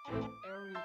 Eric will be.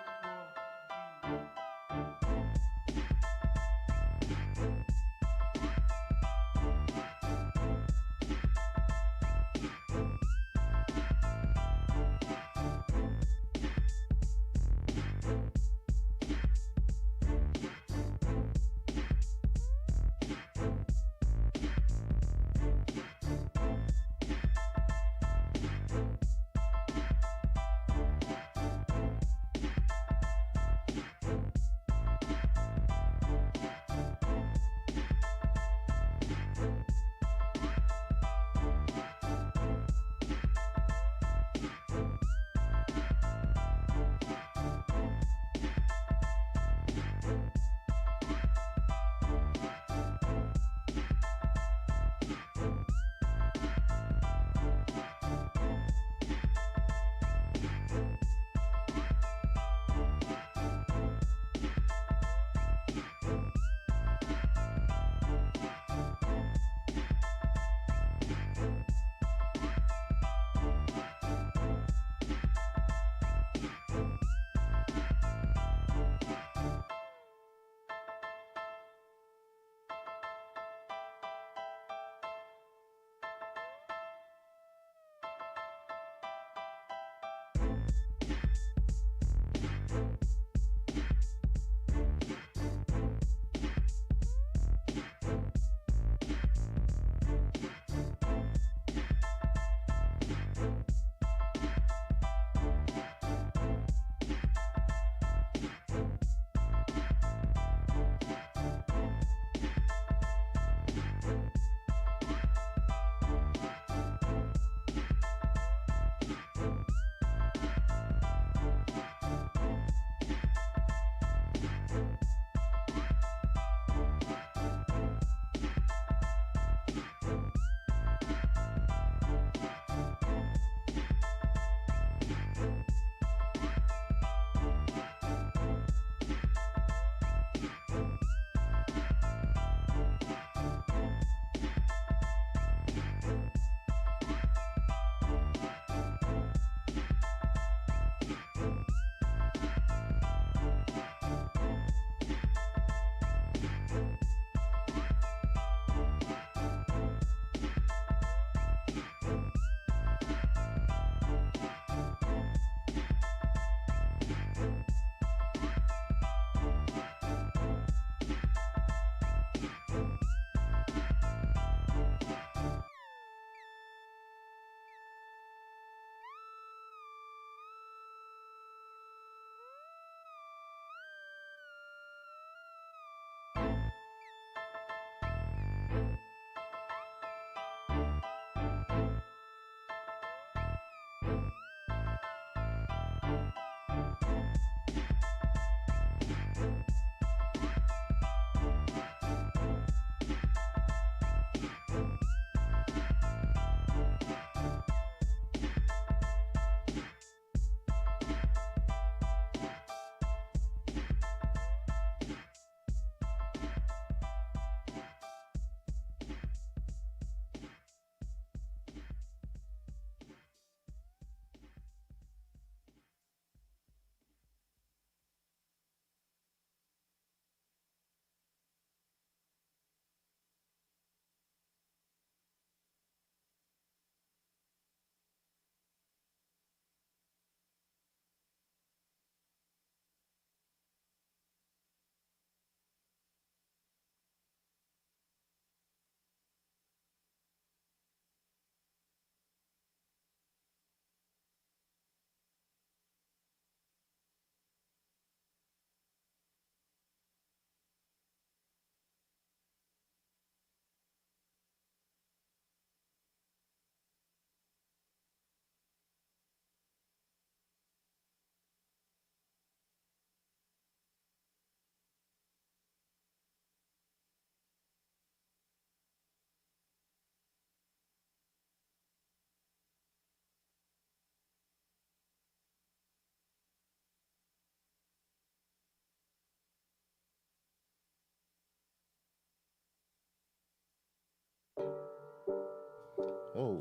Oh,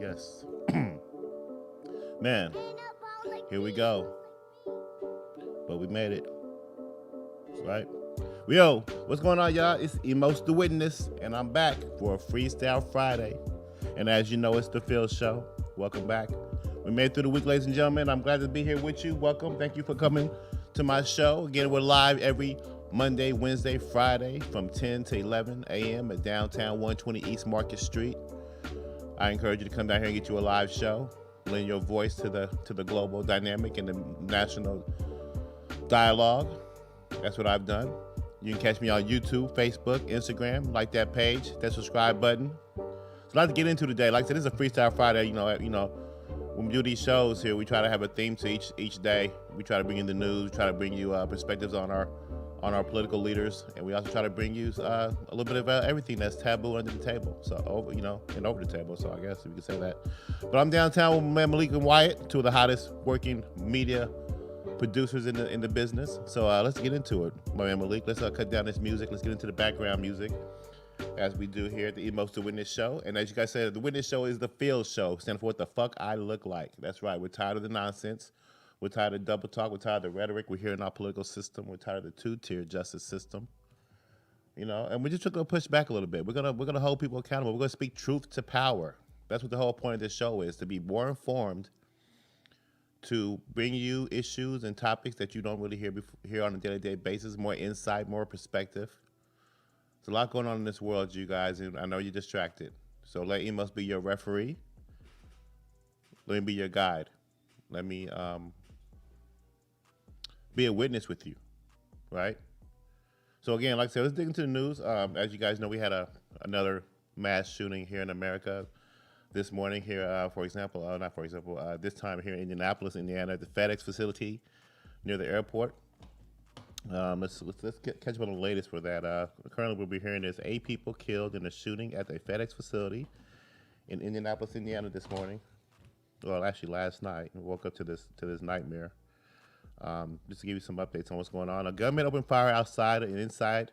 yes. Man, here we go. but we made it, right? Yo, what's going on, y'all? It's Emos the Witness, and I'm back for a Freestyle Friday. And as you know, it's the Phil Show. Welcome back. We made it through the week, ladies and gentlemen. I'm glad to be here with you. Welcome. Thank you for coming to my show. Again, we're live every Monday, Wednesday, Friday from 10 to 11 a.m. at downtown 120 East Market Street. I encourage you to come down here and get you a live show. Lend your voice to the global dynamic and the national dialogue. That's what I've done. You can catch me on YouTube, Facebook, Instagram. Like that page, that subscribe button. There's a lot to get into today. Like I said, this is a Freestyle Friday. When we do these shows here, we try to have a theme to each day. We try to bring in the news, try to bring you perspectives on our political leaders, and we also try to bring you a little bit of everything that's taboo under the table. So over the table. So I guess if you could say that. But I'm downtown with my man Malik and Wyatt, two of the hottest working media producers in the business. So let's get into it, my man Malik. Let's cut down this music. Let's get into the background music, as we do here at the Emos to Witness Show. And as you guys said, the Witness Show is the field show, standing for what the fuck I look like. That's right. We're tired of the nonsense. We're tired of double talk. We're tired of the rhetoric we hear in our political system. We're tired of the two-tier justice system. And we're just going to push back a little bit. We're gonna hold people accountable. We're gonna speak truth to power. That's what the whole point of this show is: to be more informed, to bring you issues and topics that you don't really hear on a day-to-day basis. More insight, more perspective. There's a lot going on in this world, you guys, and I know you're distracted. So let Emos be your referee. Let me be your guide. Let me be a witness with you, right? So again, like I said, let's dig into the news. As you guys know, we had another mass shooting here in America this morning here, this time here in Indianapolis, Indiana, at the Fedex facility near the airport. Let's catch up on the latest for that. Currently, we'll be hearing there's 8 people killed in a shooting at the FedEx facility in Indianapolis, Indiana this morning. Well, actually last night. I woke up to this nightmare. Just to give you some updates on what's going on. A gunman opened fire outside and inside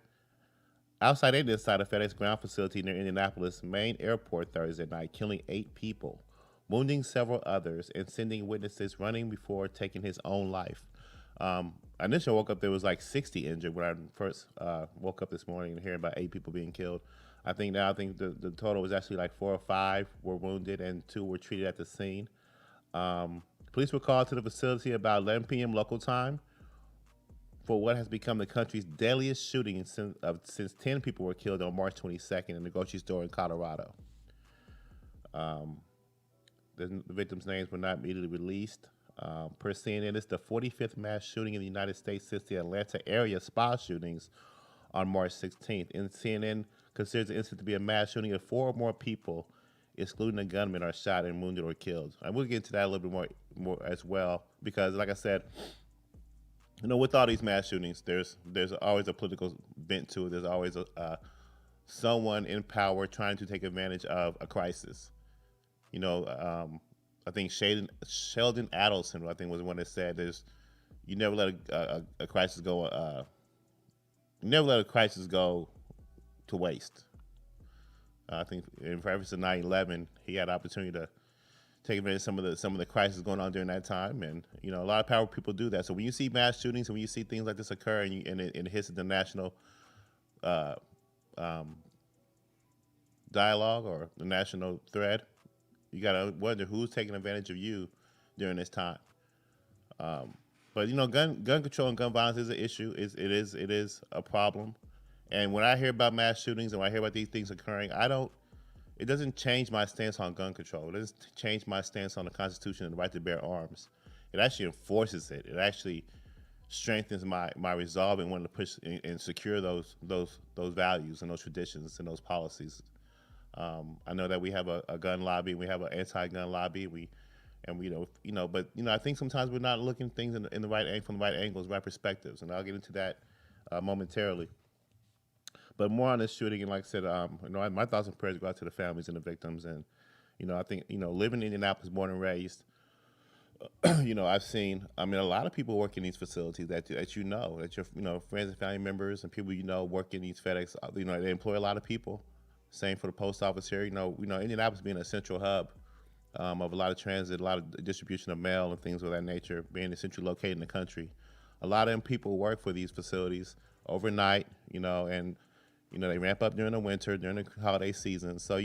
of FedEx ground facility near Indianapolis main airport Thursday night, killing 8 people, wounding several others, and sending witnesses running before taking his own life. I initially woke up, there was like 60 injured when I first woke up this morning and hearing about 8 people being killed. I think the total was actually like 4 or 5 were wounded and 2 were treated at the scene. Police were called to the facility about 11 p.m. local time for what has become the country's deadliest shooting since 10 people were killed on March 22nd in a grocery store in Colorado. The victims' names were not immediately released. Per CNN, it's the 45th mass shooting in the United States since the Atlanta area spa shootings on March 16th. And CNN considers the incident to be a mass shooting of 4 or more people, excluding a gunman, are shot and wounded or killed. And we'll get into that a little bit more as well, because like I said, with all these mass shootings, there's always a political bent to it. There's always someone in power trying to take advantage of a crisis. I think Sheldon Adelson, I think, was the one that said, you never let a crisis go. You never let a crisis go to waste. I think in reference to 9/11, he had the opportunity to take advantage of some of the crises going on during that time, and a lot of powerful people do that. So when you see mass shootings and when you see things like this occur, and it hits the national dialogue or the national thread, you gotta wonder who's taking advantage of you during this time. But gun control and gun violence is an issue. It is a problem. And when I hear about mass shootings and when I hear about these things occurring, it doesn't change my stance on gun control. It doesn't change my stance on the Constitution and the right to bear arms. It actually enforces it. It actually strengthens my resolve and wanting to push and secure those values and those traditions and those policies. I know that we have a gun lobby, we have an anti-gun lobby, but I think sometimes we're not looking at things in the right from the right angles, right perspectives, and I'll get into that momentarily. But more on this shooting, and like I said, my thoughts and prayers go out to the families and the victims, and I think living in Indianapolis, born and raised, I've seen, a lot of people work in these facilities that your friends and family members and people work in these FedEx. They employ a lot of people. Same for the post office here. Indianapolis being a central hub of a lot of transit, a lot of distribution of mail and things of that nature, being essentially located in the country. A lot of them people work for these facilities overnight, and they ramp up during the winter, during the holiday season. So as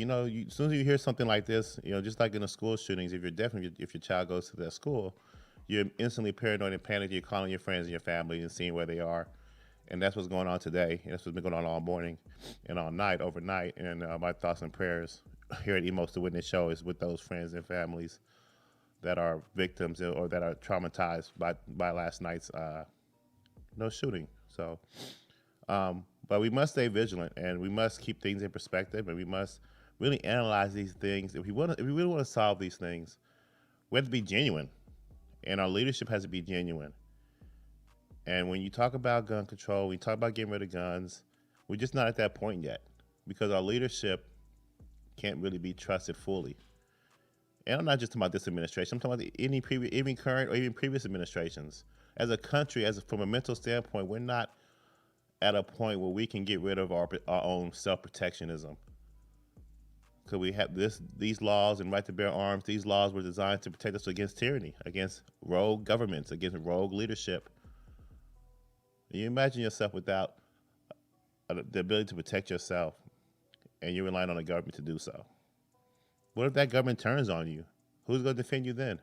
soon as you hear something like this, just like in the school shootings, if your child goes to that school, you're instantly paranoid and panicked. You're calling your friends and your family and seeing where they are, and that's what's going on today. And that's what's been going on all morning and all night, overnight. And my thoughts and prayers here at Emos the Witness Show is with those friends and families that are victims or that are traumatized by last night's shooting. So, but we must stay vigilant and we must keep things in perspective and we must really analyze these things. If we really want to solve these things, we have to be genuine, and our leadership has to be genuine. And when you talk about gun control, when you talk about getting rid of guns, we're just not at that point yet because our leadership can't really be trusted fully. And I'm not just talking about this administration. I'm talking about even current or even previous administrations. As a country, from a mental standpoint, we're not at a point where we can get rid of our own self-protectionism. Because we have these laws and right to bear arms. These laws were designed to protect us against tyranny, against rogue governments, against rogue leadership. You imagine yourself without the ability to protect yourself, and you're relying on the government to do so. What if that government turns on you? Who's going to defend you then?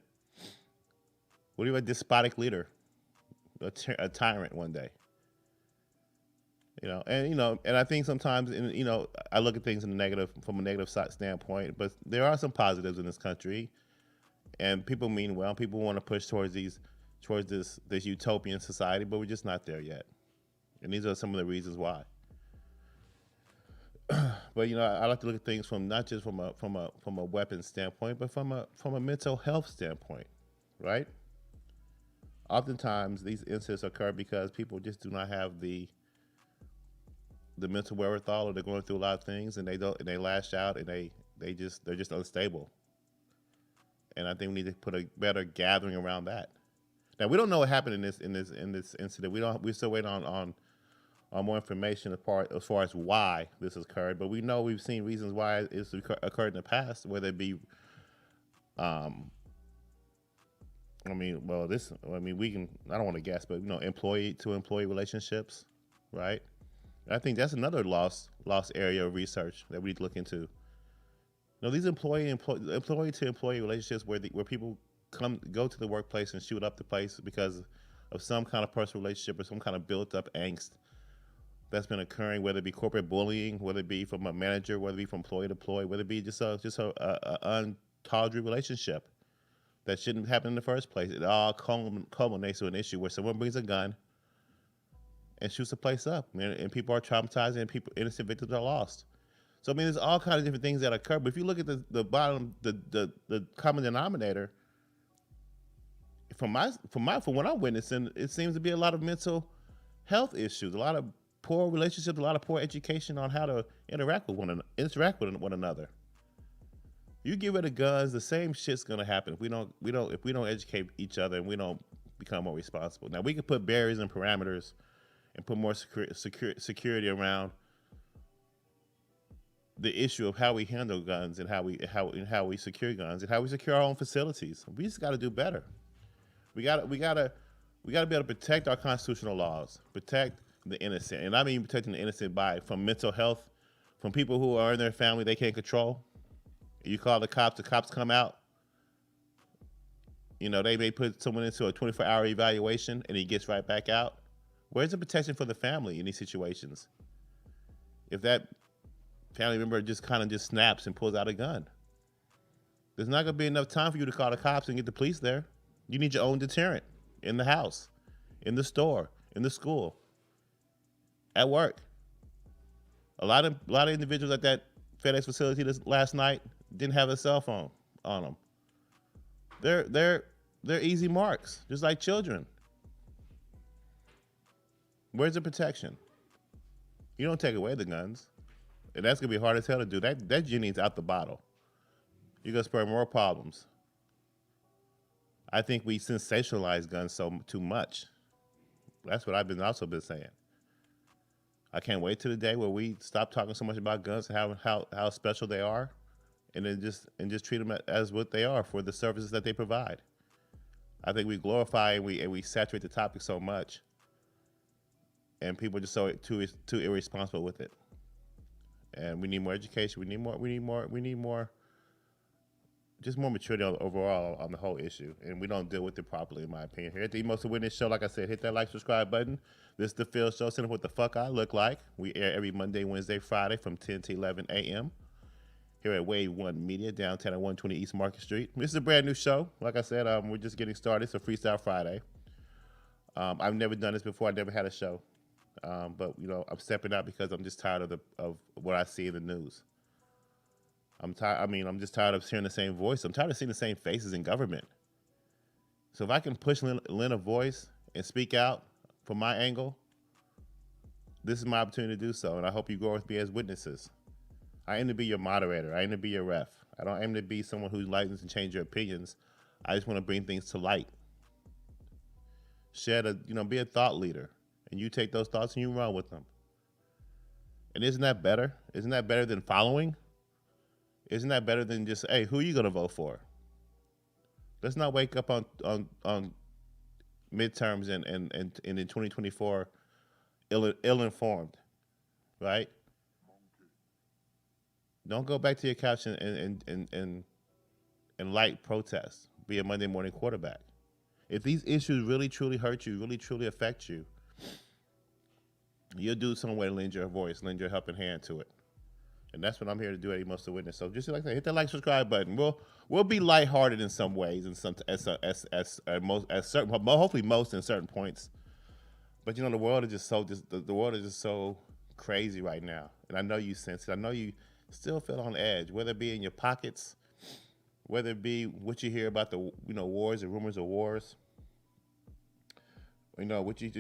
What if a despotic leader, a tyrant one day? And I think sometimes, I look at things from a negative standpoint, but there are some positives in this country, and people mean well. People want to push towards this utopian society, but we're just not there yet. And these are some of the reasons why. But I like to look at things from not just from a weapons standpoint, but from a mental health standpoint, right? Oftentimes these incidents occur because people just do not have the mental wherewithal, or they're going through a lot of things and they lash out and they're just unstable. And I think we need to put a better gathering around that. Now we don't know what happened in this incident. We're still waiting on more information as far as why this has occurred, but we've seen reasons why it's occurred in the past, whether it be, I don't want to guess, but employee to employee relationships, right? I think that's another lost area of research that we need to look into. These employee to employee relationships where people go to the workplace and shoot up the place because of some kind of personal relationship or some kind of built up angst that's been occurring, whether it be corporate bullying, whether it be from a manager, whether it be from employee to employee, whether it be just a untawdry relationship that shouldn't happen in the first place. It all culminates to an issue where someone brings a gun and shoots the place up, and people are traumatized and innocent victims are lost. So there's all kinds of different things that occur. But if you look at the bottom, the common denominator, from what I'm witnessing, it seems to be a lot of mental health issues, a lot of poor relationships, a lot of poor education on how to interact with one another. You get rid of guns, the same shit's gonna happen if we don't educate each other and we don't become more responsible. Now we can put barriers and parameters and put more security around the issue of how we handle guns and how we secure guns and how we secure our own facilities. We just got to do better. We got to be able to protect our constitutional laws, protect the innocent, and I mean protecting the innocent from mental health, from people who are in their family they can't control. You call the cops come out. They may put someone into a 24-hour evaluation and he gets right back out. Where's the protection for the family in these situations? If that family member just snaps and pulls out a gun, there's not going to be enough time for you to call the cops and get the police there. You need your own deterrent in the house, in the store, in the school, at work. A lot of individuals at that FedEx facility last night didn't have a cell phone on them. They're easy marks, just like children. Where's the protection? You don't take away the guns. And that's going to be hard as hell to do. That genie's out the bottle. You're going to spur more problems. I think we sensationalize guns too much. That's what I've also been saying. I can't wait till the day where we stop talking so much about guns and how special they are, and then just treat them as what they are for the services that they provide. I think we glorify and we saturate the topic so much, and people are just so too irresponsible with it. And we need more education. We need more just more maturity overall on the whole issue, and we don't deal with it properly, in my opinion. Here at the Emotional Witness Show, like I said, hit that like, subscribe button. This is the Phil Show, send what the fuck I look like. We air every Monday, Wednesday, Friday from 10 to 11 a.m. here at Wave One Media, downtown at 120 East Market Street. This is a brand new show. Like I said, we're just getting started. It's a Freestyle Friday. I've never done this before. I never had a show, but I'm stepping out because I'm just tired of what I see in the news. I'm tired. I mean, I'm just tired of hearing the same voice. I'm tired of seeing the same faces in government. So if I can push lend a voice and speak out from my angle, this is my opportunity to do so, and I hope you go with me as witnesses. I aim to be your moderator. I aim to be your ref. I don't aim to be someone who lightens and change your opinions. I just want to bring things to light. Be a thought leader, and you take those thoughts and you run with them. And isn't that better? Isn't that better than following? Isn't that better than just, hey, who are you going to vote for? Let's not wake up on midterms and in 2024 ill-informed, right? Don't go back to your couch and light protest. Be a Monday morning quarterback. If these issues really truly hurt you, really truly affect you, you'll do some way to lend your voice, lend your helping hand to it. And that's what I'm here to do at Emotional Witness. So just like that, hit that like, subscribe button. We'll be lighthearted in some ways, and hopefully most in certain points. But the world is just the world is just so crazy right now, and I know you sense it. I know you still feel on edge, whether it be in your pockets, whether it be what you hear about the wars and rumors of wars. What you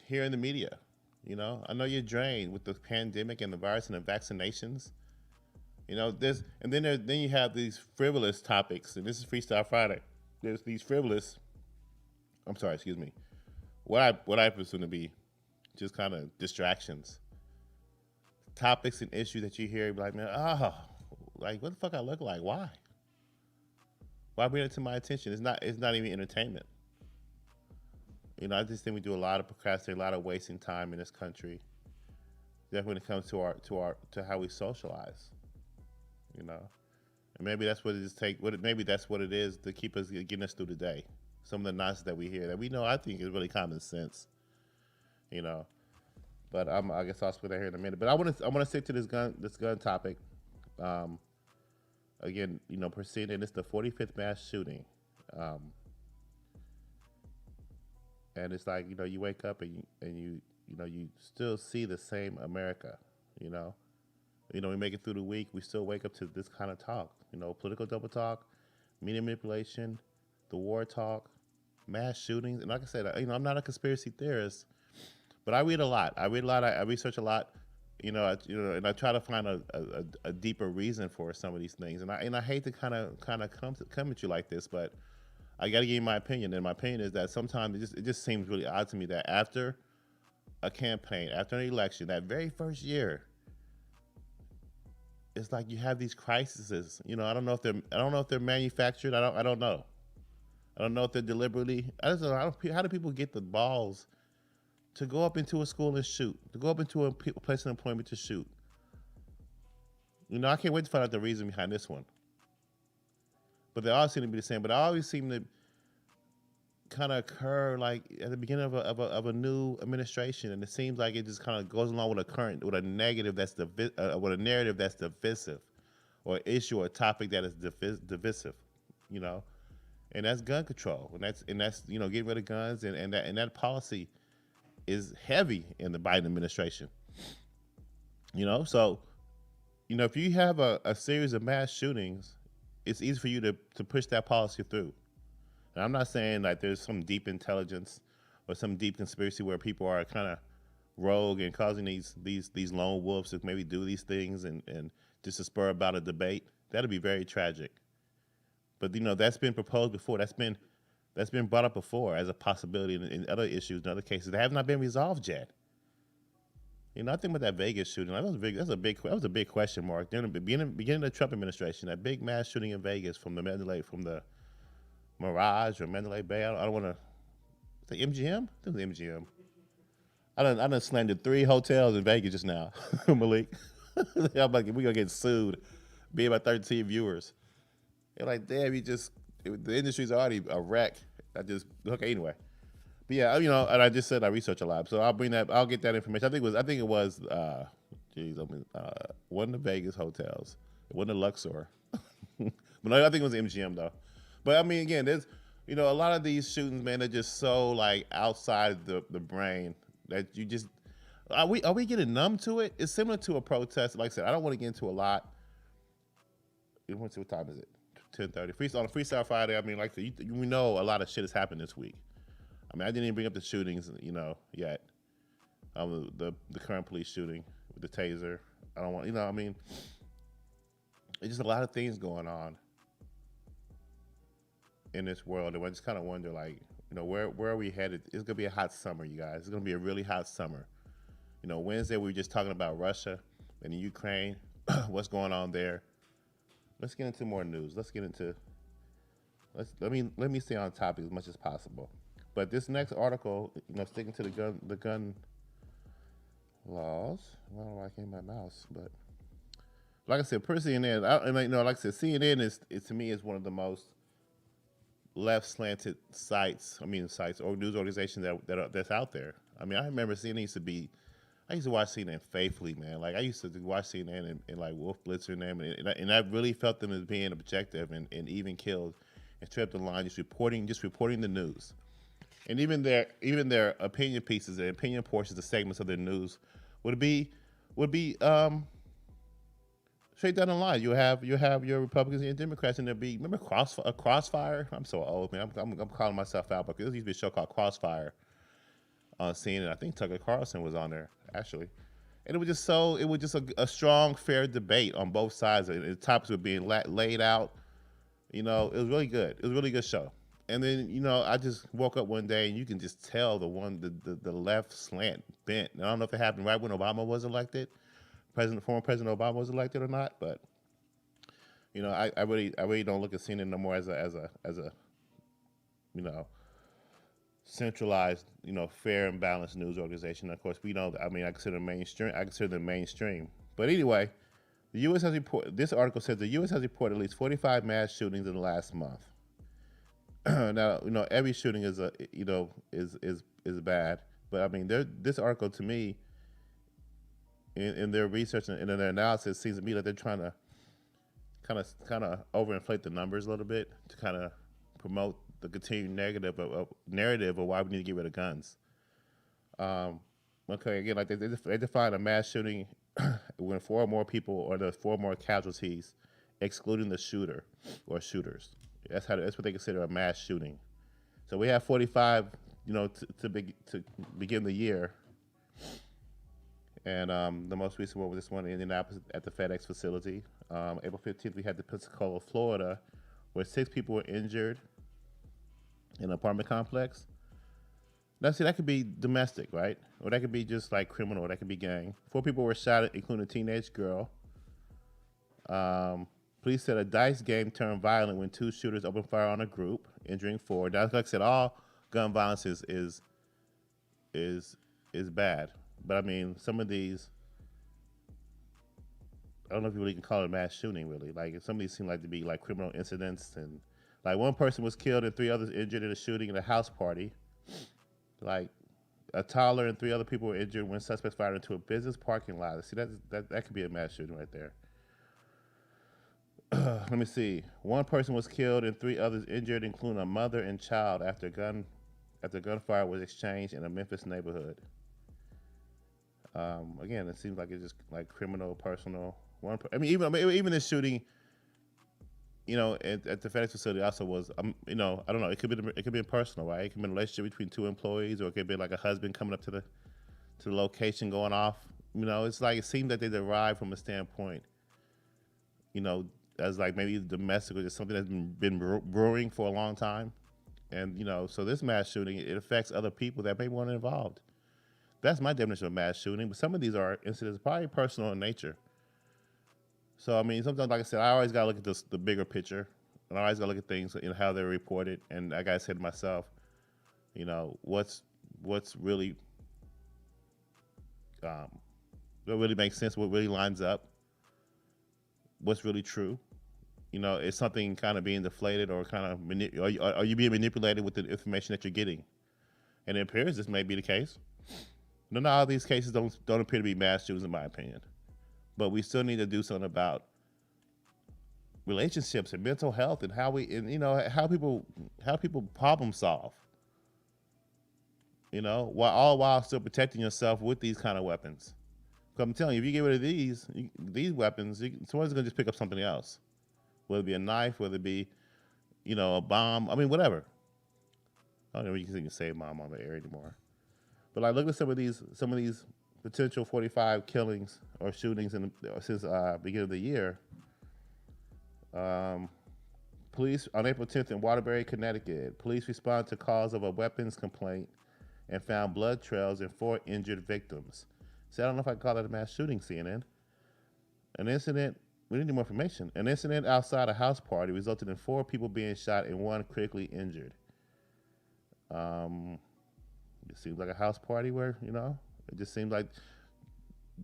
hear in the media. I know you're drained with the pandemic and the virus and the vaccinations. Then you have these frivolous topics, and this is Freestyle Friday. There's these frivolous. I'm sorry, excuse me. What I presume to be just kind of distractions, topics and issues that you hear, like, man, like what the fuck I look like? Why bring it to my attention? It's not even entertainment. I just think we do a lot of procrastinating, a lot of wasting time in this country. Definitely when it comes to how we socialize. And maybe that's what it is. Maybe that's what it is to keep us getting us through the day. Some of the nonsense that we hear that we know, I think, is really common sense. But I guess I'll split that here in a minute. But I want to stick to this gun topic. Again, proceeding. It's the 45th mass shooting. And it's like, you wake up and you still see the same America, we make it through the week. We still wake up to this kind of talk, political double talk, media manipulation, the war talk, mass shootings. And like I said, I'm not a conspiracy theorist, but I read a lot. I research a lot, and I try to find a deeper reason for some of these things. And I hate to kind of come at you like this, but I got to give you my opinion, and my opinion is that sometimes it just seems really odd to me that after a campaign, after an election, that very first year, it's like you have these crises. I don't know if they're manufactured. I don't know. I don't know if they're deliberately. I don't know how do people get the balls to go up into a school and shoot, to go up into a place of employment to shoot. I can't wait to find out the reason behind this one. But they all seem to be the same. But I always seem to kind of occur like at the beginning of a new administration, and it seems like it just kind of goes along with a narrative that's divisive, or an issue or a topic that is divisive, and that's gun control, and that's getting rid of guns, and that policy is heavy in the Biden administration. So if you have a series of mass shootings, it's easy for you to push that policy through. And I'm not saying like there's some deep intelligence or some deep conspiracy where people are kind of rogue and causing these lone wolves to maybe do these things and just to spur about a debate. That'd be very tragic. But that's been proposed before. That's been brought up before as a possibility in other issues, in other cases that have not been resolved yet. I think about that Vegas shooting. That was a big question mark during the beginning of the Trump administration. That big mass shooting in Vegas from the Mirage or Mandalay Bay. I don't want to say MGM. I think it was MGM. I done slandered 3 hotels in Vegas just now, Malik. I'm like, we gonna get sued, being by 13 viewers. They're like, damn, the industry's already a wreck. Okay, anyway. But yeah, and I just said I research a lot, so I'll get that information. I think it was, one of the Vegas hotels, one of Luxor, but no, I think it was MGM though. But I mean, again, there's, a lot of these shootings, man, they're just so like outside the brain that you just are we getting numb to it? It's similar to a protest. Like I said, I don't want to get into a lot. What time is it? 10:30. On a Freestyle Friday. I mean, like we know a lot of shit has happened this week. I mean, I didn't even bring up the shootings, yet. The current police shooting with the taser. I don't want, I mean, it's just a lot of things going on in this world, and I just kind of wonder, like, where are we headed? It's gonna be a hot summer, you guys. It's gonna be a really hot summer. Wednesday we were just talking about Russia and Ukraine, what's going on there. Let's get into more news. Let me stay on topic as much as possible. But this next article, sticking to the gun laws. I don't know why I came my mouse, but like I said, per CNN, like I said, CNN is to me is one of the most left slanted sites or news organizations that's out there. I mean, I remember CNN I used to watch CNN faithfully, man. Like I used to watch CNN and like Wolf Blitzer and them, and I really felt them as being objective and even killed and straight up the line, just reporting the news. And even their opinion pieces, their opinion portions, the segments of their news would be straight down the line. You have your Republicans and your Democrats, and remember Crossfire? I'm so old, man. I'm calling myself out, but there used to be a show called Crossfire on CNN. I think Tucker Carlson was on there actually, and it was just a strong, fair debate on both sides. The topics were being laid out. It was really good. It was a really good show. And then, I just woke up one day and you can just tell the left slant bent. And I don't know if it happened right when Obama was elected, former President Obama was elected or not, but I really don't look at CNN no more as a centralized, fair and balanced news organization. Of course, I consider them mainstream. But anyway, the U.S. has reported. This article says the U.S. has reported at least 45 mass shootings in the last month. Now, every shooting is bad, but I mean, this article to me, in their research and in their analysis, seems to me that they're trying to kind of overinflate the numbers a little bit to kind of promote the continued narrative of why we need to get rid of guns. Okay, again, like they define a mass shooting when 4 or more people or there's 4 or more casualties, excluding the shooter or shooters. That's what they consider a mass shooting. So we have 45, to begin the year, and the most recent one was this one in Indianapolis at the Fedex facility. April 15th, we had the Pensacola, Florida, where 6 people were injured in an apartment complex. Now, see, that could be domestic, right? Or that could be just like criminal. Or that could be gang. 4 people were shot, including a teenage girl. Police said a dice game turned violent when 2 shooters opened fire on a group, injuring 4. Now, like I said, all gun violence is bad. But I mean, some of these, I don't know if you really can call it a mass shooting, really. Like, some of these seem like to be like criminal incidents, and like 1 person was killed and 3 others injured in a shooting at a house party. Like, a toddler and 3 other people were injured when suspects fired into a business parking lot. See, that could be a mass shooting right there. Let me see. 1 person was killed and 3 others injured, including a mother and child, after gunfire was exchanged in a Memphis neighborhood. Again, it seems like it's just like criminal, personal. Even this shooting, at the FedEx facility also was, I don't know. It could be personal, right? It could be a relationship between 2 employees, or it could be like a husband coming up to the location going off. It's like it seems that they derive from a standpoint, as like maybe domestic or just something that's been brewing for a long time. And, so this mass shooting, it affects other people that may want involved. That's my definition of mass shooting, but some of these are incidents probably personal in nature. So, I mean, sometimes, like I said, I always got to look at the bigger picture. and I always gotta look at things, how they're reported. And like I said to myself, what's really um, what really makes sense, what really lines up, what's really true. Is something kind of being deflated or kind of are you being manipulated with the information that you're getting? And it appears this may be the case. Not all these cases don't appear to be mass shootings, in my opinion. But we still need to do something about relationships and mental health and how people problem solve. While still protecting yourself with these kind of weapons. Because I'm telling you, if you get rid of these weapons, someone's gonna just pick up something else, whether it be a knife, whether it be, a bomb. I mean, whatever. I don't know if you can say bomb on the air anymore. But like, look at some of these potential 45 killings or shootings since beginning of the year. Police on April 10th in Waterbury, Connecticut. Police respond to calls of a weapons complaint and found blood trails and 4 injured victims. See, I don't know if I can call it a mass shooting, CNN. An incident, we need more information. An incident outside a house party resulted in 4 people being shot and 1 critically injured. It seems like a house party where, it just seems like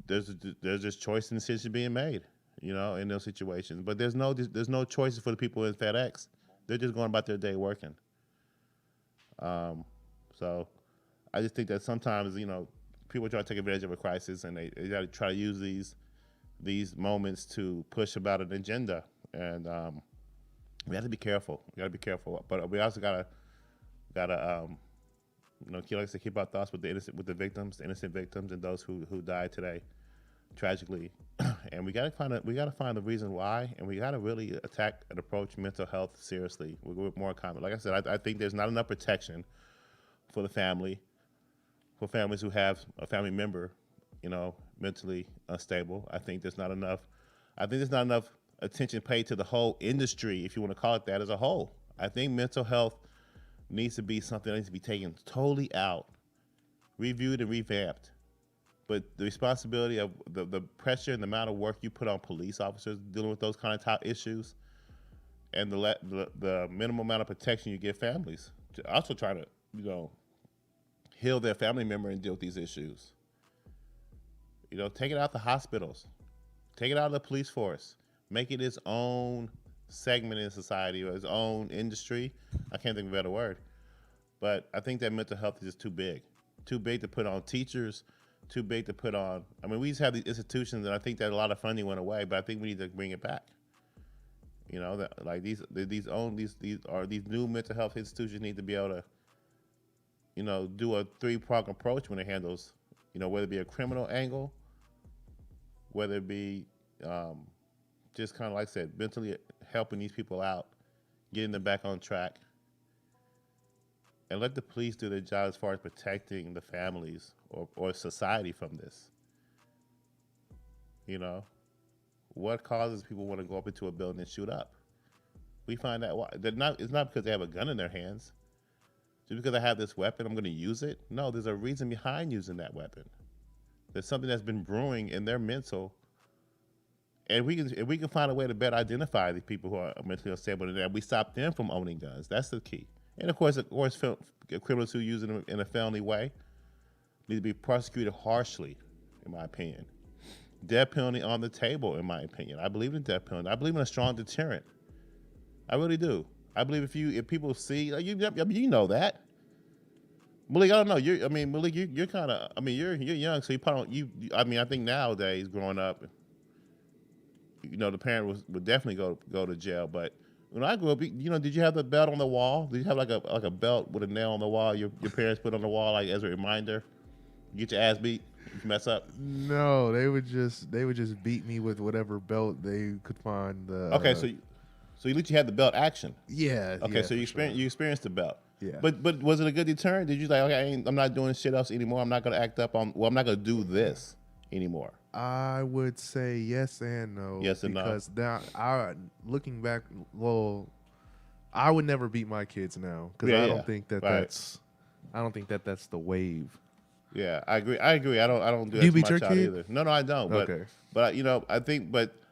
there's just choice and decision being made, in those situations. But there's no choices for the people in Fedex. They're just going about their day working. So I just think that sometimes, people try to take advantage of a crisis and they got to try to use these moments to push about an agenda. And we have to be careful. We got to be careful. But we also gotta keep our thoughts with the innocent victims, and those who died today, tragically. And we gotta find the reason why, and we gotta really attack and approach mental health seriously with more comment. Like I said, I think there's not enough protection for the family, for families who have a family member, mentally unstable. I think there's not enough attention paid to the whole industry, if you want to call it that, as a whole. I think mental health needs to be something that needs to be taken totally out, reviewed and revamped. But the responsibility of the pressure and the amount of work you put on police officers dealing with those kind of top issues, and the minimum amount of protection you give families, also trying to, heal their family member and deal with these issues. Take it out the hospitals, take it out of the police force, make it its own segment in society or its own industry. I can't think of a better word. But I think that mental health is just too big to put on teachers, too big to put on. I mean, we just have these institutions, and I think that a lot of funding went away, but I think we need to bring it back. That like these new mental health institutions need to be able to, do a 3-pronged approach when it handles, whether it be a criminal angle, whether it be just kind of, like I said, mentally helping these people out, getting them back on track, and let the police do their job as far as protecting the families or society from this. What causes people want to go up into a building and shoot up? We find out why. It's not because they have a gun in their hands. Just because I have this weapon, I'm going to use it? No, there's a reason behind using that weapon. There's something that's been brewing in their mental. And if we can find a way to better identify the people who are mentally unstable, and we stop them from owning guns, that's the key. And of course, criminals who use it in a felony way need to be prosecuted harshly, in my opinion. Death penalty on the table, in my opinion. I believe in death penalty. I believe in a strong deterrent. I really do. I believe if people see, like, you know that. Malik, I don't know. Malik, you're kind of. You're young, so you probably don't. I think nowadays, growing up, the parent would definitely go to jail. But when I grew up, did you have the belt on the wall? Did you have like a belt with a nail on the wall? Your parents put on the wall like as a reminder. You get your ass beat if you mess up. No, they would just beat me with whatever belt they could find. Okay, so at least you had the belt action. Yeah. Okay, yeah, so you experienced the belt. Yeah. But was it a good deterrent? Did you like, okay, I'm not doing shit else anymore. I'm not gonna act up on. Well, I'm not gonna do this anymore. I would say yes and no. Yes and no. Because looking back, I would never beat my kids now because I don't think that that's the wave. Yeah, I agree. I don't do you that beat to my your child kid? either. No, I don't. Okay. But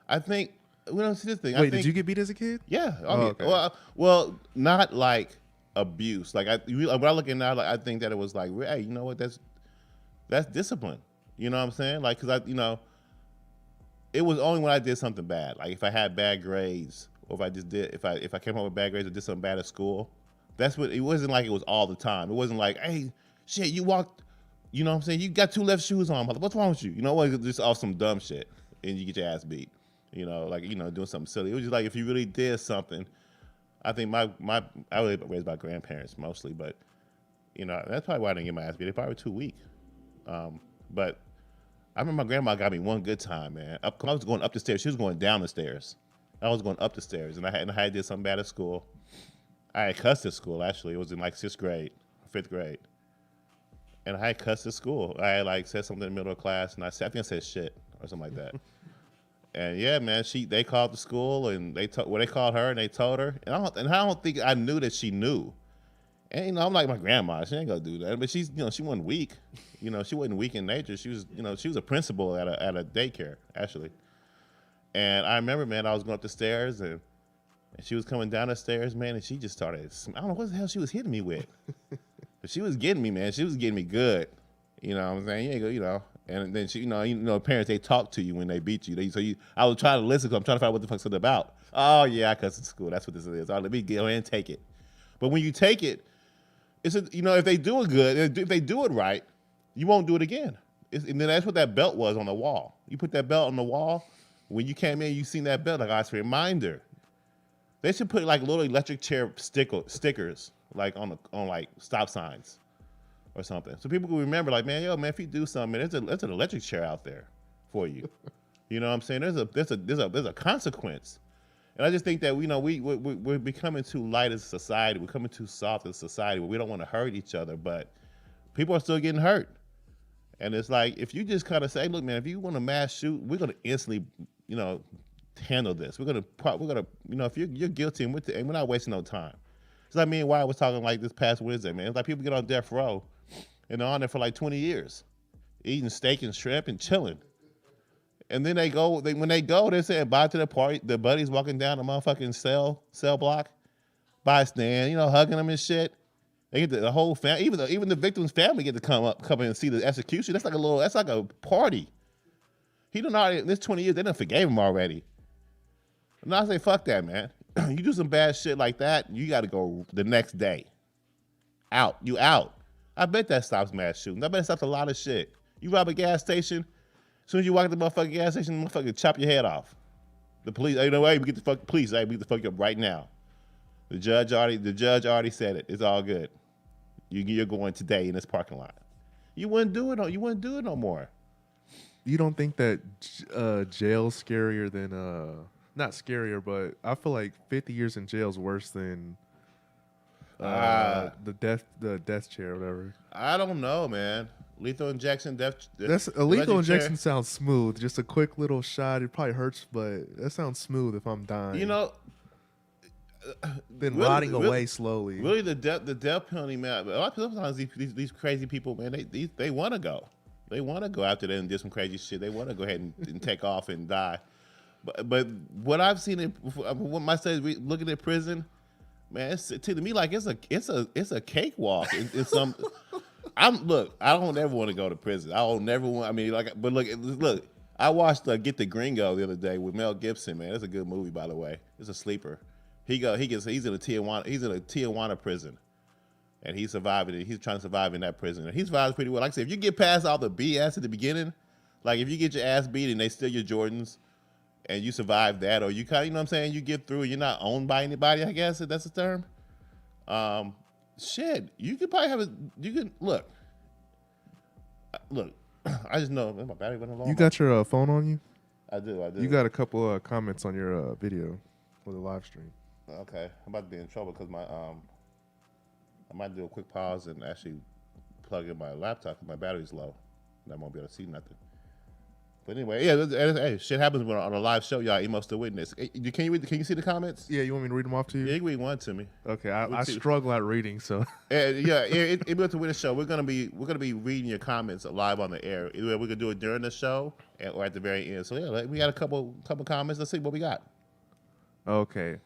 I think see this thing. Wait, did you get beat as a kid? Yeah. Okay. Well, not like abuse. Like when I look at it now, like I think that it was like, hey, you know what? That's discipline. You know what I'm saying? Like, cause it was only when I did something bad. Like if I had bad grades, or if I came home with bad grades or did something bad at school. That's what it wasn't like. It was all the time. It wasn't like, hey, shit, you walked. You know what I'm saying? You got 2 left shoes on. What's wrong with you? You know what? Just off some dumb shit, and you get your ass beat. You know, like doing something silly. It was just like if you really did something. I think I was raised by grandparents mostly, but that's probably why I didn't get my ass beat. They probably were too weak. But I remember my grandma got me one good time, man. I was going up the stairs. She was going down the stairs. I was going up the stairs, and I had did something bad at school. I had cussed at school, actually. It was in like 6th grade, 5th grade. And I had cussed at school. I had like said something in the middle of class, and I think I said shit or something like that. And yeah, man, they called the school, and they called her, and they told her. And I don't think I knew that she knew. And I'm like my grandma. She ain't gonna do that. But she's, she wasn't weak. She wasn't weak in nature. She was, she was a principal at a daycare, actually. And I remember, man, I was going up the stairs, and she was coming down the stairs, man, and she just started, I don't know what the hell she was hitting me with. But she was getting me, man. She was getting me good. You know what I'm saying? And then she, parents, they talk to you when they beat you. I was trying to listen because I'm trying to find out what the fuck's it about. Oh, yeah, I cussed at school. That's what this is. Let me go ahead and take it. But when you take it, if they do it good, if they do it right, you won't do it again. And then that's what that belt was on the wall. You put that belt on the wall. When you came in, you seen that belt. Like, it's a reminder. They should put like little electric chair stickers like on like stop signs or something, so people can remember. Like, man, if you do something, there's an electric chair out there for you. You know what I'm saying? There's a consequence. And I just think that we're becoming too light as a society. We're becoming too soft as a society where we don't want to hurt each other, but people are still getting hurt. And it's like, if you just kind of say, look, man, if you want to mass shoot, we're going to instantly, handle this. We're gonna, if you're guilty, and we're not wasting no time. It's like me and Wyatt was talking like this past Wednesday, man. It's like people get on death row, and they're on there for like 20 years, eating steak and shrimp and chilling. And then when they go, they're saying bye to the party. Their buddies walking down the motherfucking cell block, bystand, hugging them and shit. They get the whole family, even the victim's family get to come in and see the execution. That's like a party. He done already, this 20 years, they done forgave him already. And I say, fuck that, man. You do some bad shit like that, you got to go the next day. You out. I bet that stops mass shooting. I bet it stops a lot of shit. You rob a gas station, as soon as you walk at the motherfucking gas station, the motherfucker chop your head off. The police, hey, we get the fuck, police, hey, we get the fuck up right now. The judge already said it. It's all good. You're going today in this parking lot. You wouldn't do it no more. You don't think that jail's scarier than not scarier, but I feel like 50 years in jail is worse than the death chair or whatever. I don't know, man. Lethal injection, That's a lethal injection chair. Sounds smooth. Just a quick little shot. It probably hurts, but that sounds smooth if I'm dying. Then really, rotting away slowly. Really, the death penalty, man. A lot of sometimes these crazy people, man, they want to go. They want to go after that and do some crazy shit. They want to go ahead and take off and die. But what I've seen, what my studies looking at prison, man, to me like it's a cakewalk. It's some. I don't ever want to go to prison. I don't never want. I mean, but look. I watched Get the Gringo the other day with Mel Gibson. Man, it's a good movie, by the way. It's a sleeper. He's in a Tijuana prison, and he's surviving. He's trying to survive in that prison, and he survives pretty well. Like I said, if you get past all the BS at the beginning, like if you get your ass beat and they steal your Jordans, and you survive that, or you kind of, you know what I'm saying, you get through, you're not owned by anybody, I guess, if that's the term. Shit, you could probably look, I just know, my battery went along. You got your phone on you? I do. You got a couple comments on your video for the live stream. Okay, I'm about to be in trouble because I might do a quick pause and actually plug in my laptop because my battery's low, and I won't be able to see nothing. But anyway, yeah, hey, shit happens on a live show, y'all. Emos to witness. Hey, can you see the comments? Yeah, you want me to read them off to you? Yeah, you can read one to me. Okay, I struggle at reading, so. Emos to witness show. We're gonna be reading your comments live on the air. Either we're gonna do it during the show or at the very end. So yeah, we got a couple comments. Let's see what we got. Okay.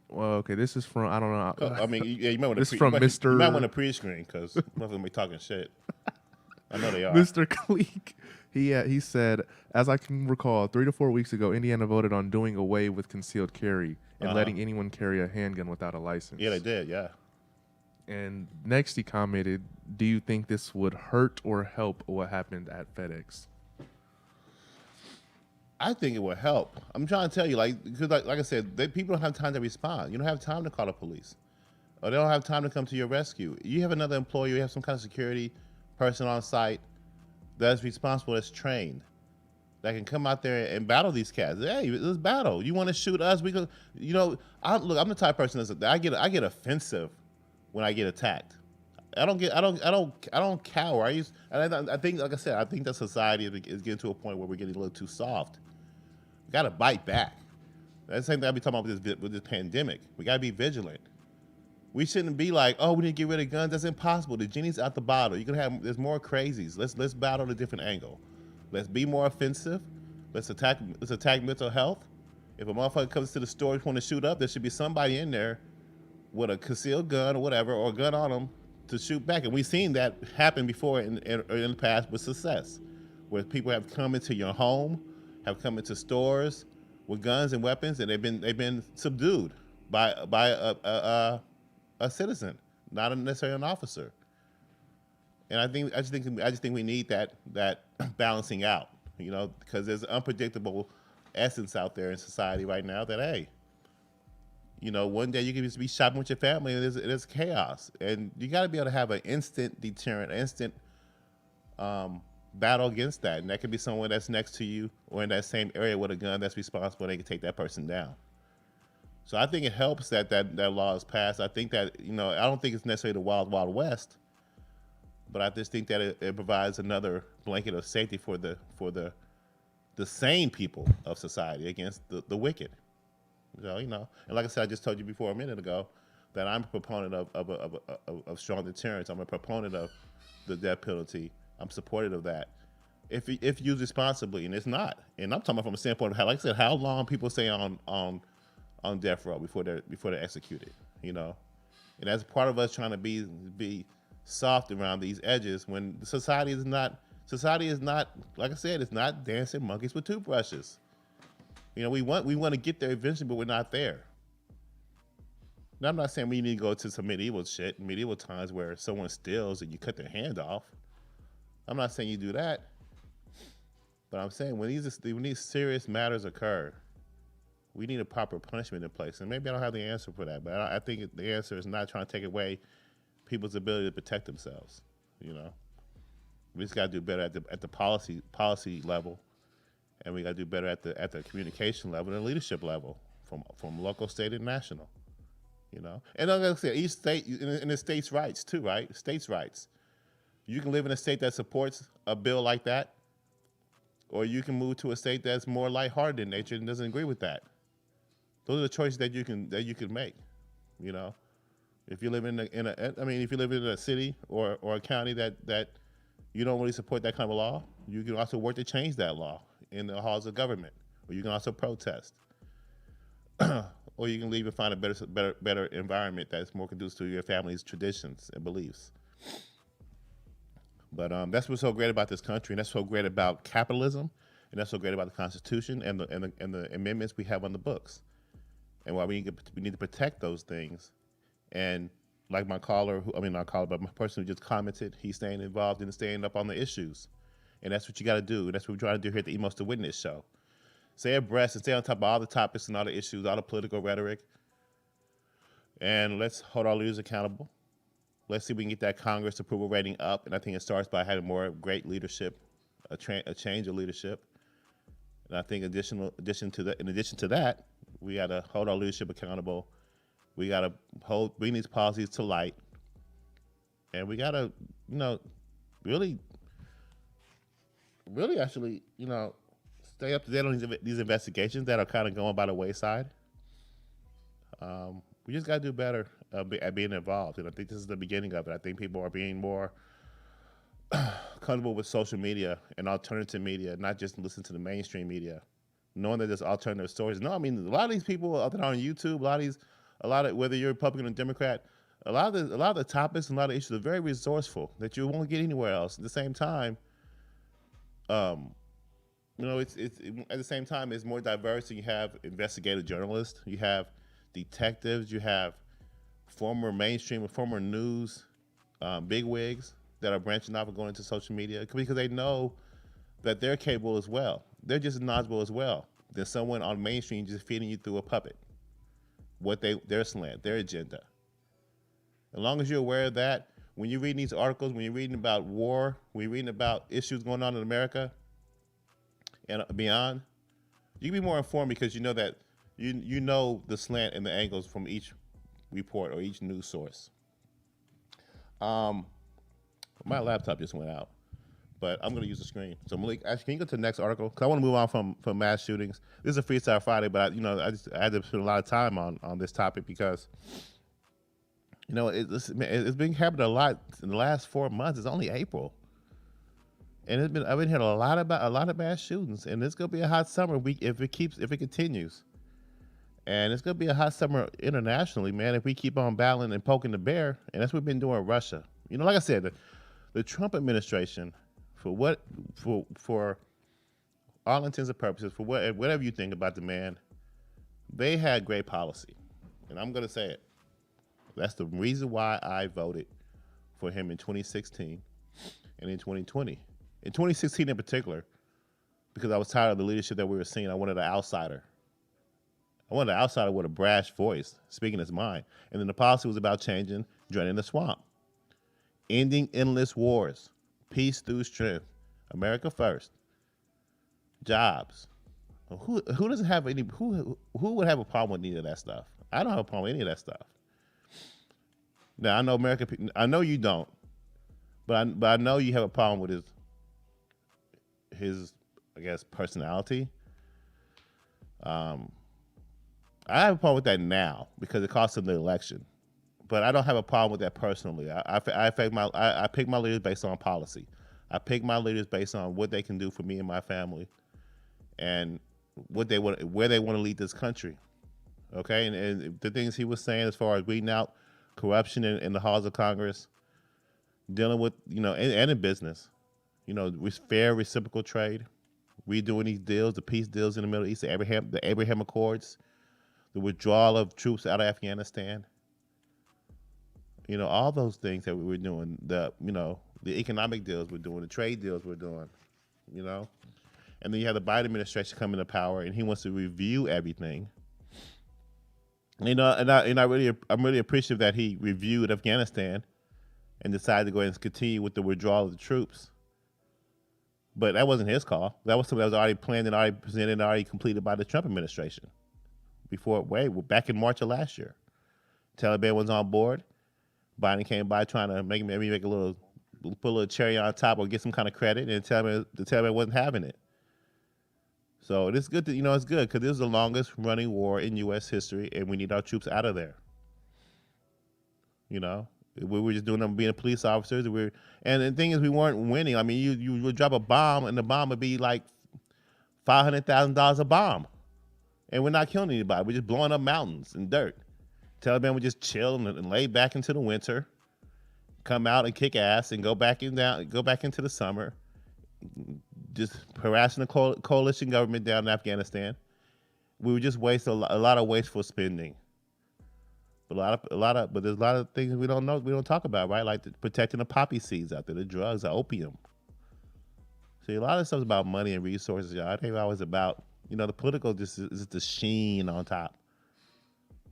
Well, okay. This is from I don't know. I mean, yeah, you might want This is to from you might want Mister to pre-screen because motherfuckers be talking shit. I know they are. Mr. Cleek. He said, as I can recall, 3 to 4 weeks ago, Indiana voted on doing away with concealed carry and letting anyone carry a handgun without a license. Yeah, they did. Yeah. And next he commented, "Do you think this would hurt or help what happened at FedEx?" I think it would help. I'm trying to tell you, because like I said, people don't have time to respond. You don't have time to call the police, or they don't have time to come to your rescue. You have another employee, you have some kind of security person on site that's responsible, that's trained, that can come out there and battle these cats. Hey, let's battle. You want to shoot us? We go. I'm the type of person that I get offensive when I get attacked. I don't cower. I think, like I said, I think that society is getting to a point where we're getting a little too soft. We got to bite back. That's the same thing I be talking about with this pandemic. We got to be vigilant. We shouldn't be like, oh, we need to get rid of guns. That's impossible. The genie's out the bottle. There's more crazies. Let's battle a different angle. Let's be more offensive. Let's attack mental health. If a motherfucker comes to the store and want to shoot up, there should be somebody in there with a concealed gun or whatever, or a gun on them to shoot back. And we've seen that happen before in the past with success, where people have come into your home, have come into stores with guns and weapons, and they've been subdued by a citizen, not necessarily an officer. And I just think we need that balancing out, because there's an unpredictable essence out there in society right now that, hey, one day you can just be shopping with your family and there's chaos, and you got to be able to have an instant deterrent, instant battle against that, and that could be someone that's next to you or in that same area with a gun that's responsible. They can take that person down. So I think it helps that law is passed. I think that I don't think it's necessarily the wild west, but I just think that it provides another blanket of safety for the sane people of society against the wicked. And like I said, I just told you before a minute ago that I'm a proponent of strong deterrence. I'm a proponent of the death penalty. I'm supportive of that, if used responsibly, and it's not. And I'm talking about from a standpoint of like I said, how long people stay on death row before they're executed. And as part of us trying to be soft around these edges, when society is not, like I said, it's not dancing monkeys with toothbrushes. We want to get there eventually, but we're not there. Now, I'm not saying we need to go to some medieval times where someone steals and you cut their hand off. I'm not saying you do that. But I'm saying when these serious matters occur, we need a proper punishment in place. And maybe I don't have the answer for that, but I think the answer is not trying to take away people's ability to protect themselves. We just got to do better at the policy level. And we got to do better at the communication level and leadership level, from local, state, and national. And like I said, each state and the states' rights too, right? States' rights. You can live in a state that supports a bill like that, or you can move to a state that's more lighthearted in nature and doesn't agree with that. Those are the choices that you can make. If you live in a city or a county that you don't really support that kind of law, you can also work to change that law in the halls of government, or you can also protest, or you can leave and find a better environment that's more conducive to your family's traditions and beliefs. But that's what's so great about this country, and that's so great about capitalism, and that's so great about the Constitution and the amendments we have on the books, and why we need to protect those things. And like my person who just commented, he's staying involved and staying up on the issues. And that's what you got to do. That's what we're trying to do here at the Emos to Witness show. Stay abreast and stay on top of all the topics and all the issues, all the political rhetoric. And let's hold our leaders accountable. Let's see if we can get that Congress approval rating up. And I think it starts by having more great leadership, a change of leadership. And I think in addition to that, we got to hold our leadership accountable. We got to bring these policies to light. And we got to, really actually, stay up to date on these investigations that are kind of going by the wayside. We just got to do better at being involved. And I think this is the beginning of it. I think people are being more comfortable with social media and alternative media, not just listen to the mainstream media. knowing that there's alternative stories. No, I mean a lot of these people out there on YouTube, a lot of whether you're Republican or Democrat, a lot of the topics and a lot of issues are very resourceful that you won't get anywhere else. At the same time, um, at the same time it's more diverse. And you have investigative journalists, you have detectives, you have former mainstream and former news bigwigs that are branching off and going into social media because they know that they're capable as well. They're just as knowledgeable as well. There's someone on mainstream just feeding you through a puppet their slant, their agenda. As long as you're aware of that, when you're reading these articles, when you're reading about war, when you're reading about issues going on in America and beyond, you can be more informed because you know that you know the slant and the angles from each report or each news source. My laptop just went out, but I'm going to use the screen. So Malik, actually, can you go to the next article? Because I want to move on from mass shootings. This is a Freestyle Friday, but I had to spend a lot of time on this topic because it's been happening a lot in the last 4 months. It's only April, and I've been hearing a lot of mass shootings, and it's going to be a hot summer if it continues. And it's going to be a hot summer internationally, man, if we keep on battling and poking the bear. And that's what we've been doing in Russia. Like I said, the Trump administration, for all intents and purposes, for whatever you think about the man, they had great policy. And I'm going to say it. That's the reason why I voted for him in 2016 and in 2020. In 2016 in particular, because I was tired of the leadership that we were seeing. I wanted an outsider. I wanted an outsider with a brash voice, speaking his mind. And then the policy was about changing, draining the swamp, ending endless wars, peace through strength, America first, jobs. Who doesn't have any? Who would have a problem with any of that stuff? I don't have a problem with any of that stuff. Now I know America. I know you don't, but I know you have a problem with his I guess personality. I have a problem with that now because it cost him the election, but I don't have a problem with that personally. I pick my leaders based on policy. I pick my leaders based on what they can do for me and my family, and where they want to lead this country. Okay, and the things he was saying as far as weeding out corruption in the halls of Congress, dealing with and in business, with fair reciprocal trade, redoing these deals, the peace deals in the Middle East, the Abraham Accords, the withdrawal of troops out of Afghanistan. All those things that we were doing, the economic deals we're doing, the trade deals we're doing, And then you have the Biden administration coming to power, and he wants to review everything. And I'm really appreciative that he reviewed Afghanistan and decided to go ahead and continue with the withdrawal of the troops. But that wasn't his call. That was something that was already planned and already presented and already completed by the Trump administration. Back in March of last year. Taliban was on board. Biden came by trying to put a little cherry on top or get some kind of credit, and the Taliban wasn't having it. So it's good it's good because this is the longest running war in U.S. history, and we need our troops out of there. We were just doing them being police officers, and the thing is, we weren't winning. I mean, you would drop a bomb, and the bomb would be like $500,000 a bomb. And we're not killing anybody. We're just blowing up mountains and dirt. Taliban would just chill and lay back into the winter, come out and kick ass, and go back into the summer, just harassing the coalition government down in Afghanistan. We would just waste a lot of wasteful spending. But but there's a lot of things we don't know, we don't talk about, right? Like protecting the poppy seeds out there, the drugs, the opium. See, a lot of stuff's about money and resources, y'all. I think always about. The political just is the sheen on top.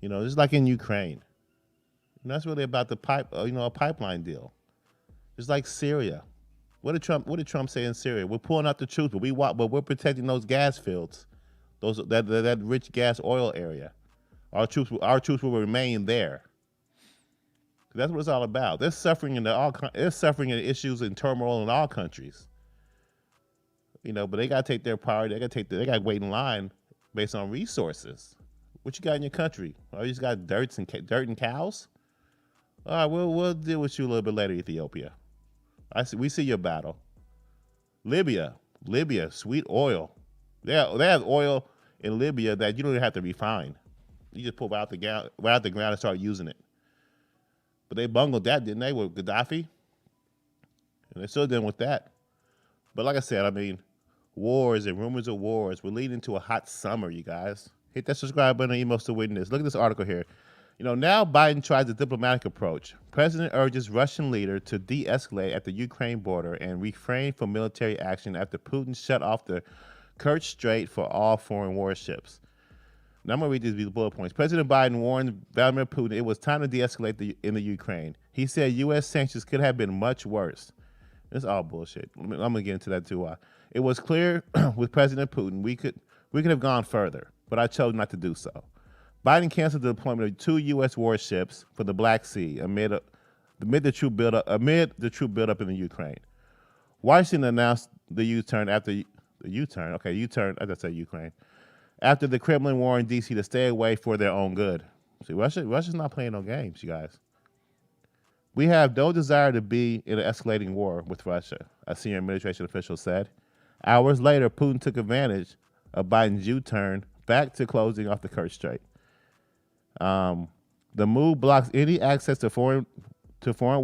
Just like in Ukraine. That's really about the a pipeline deal. Just like Syria. What did Trump say in Syria? We're pulling out the troops, but we're protecting those gas fields, that rich gas oil area. Our troops will remain there. That's what it's all about. There's suffering in issues and turmoil in all countries. But they gotta take their priority. They gotta wait in line based on resources. What you got in your country? Oh, you just got dirt and cows? All right, we'll deal with you a little bit later, Ethiopia. We see your battle. Libya, sweet oil. They have oil in Libya that you don't even have to refine. You just pull right out the ground and start using it. But they bungled that, didn't they, with Gaddafi? And they're still dealing with that. But like I said, I mean, wars and rumors of wars. We're leading to a hot summer, you guys. Hit that subscribe button and emails to witness. Look at this article here. Now Biden tries a diplomatic approach. President urges Russian leader to de-escalate at the Ukraine border and refrain from military action after Putin shut off the Kerch Strait for all foreign warships. Now I'm going to read these bullet points. President Biden warned Vladimir Putin it was time to de-escalate in the Ukraine. He said U.S. sanctions could have been much worse. It's all bullshit. I'm going to get into that too. It was clear with President Putin we could have gone further, but I chose not to do so. Biden canceled the deployment of 2 U.S. warships for the Black Sea amid the troop buildup in the Ukraine. Washington announced the U-turn after the U-turn. Okay, U-turn. As I say, Ukraine. After the Kremlin warned D.C. to stay away for their own good. See, Russia's not playing no games, you guys. We have no desire to be in an escalating war with Russia, a senior administration official said. Hours later, Putin took advantage of Biden's U-turn back to closing off the Kerch Strait. The move blocks any access to foreign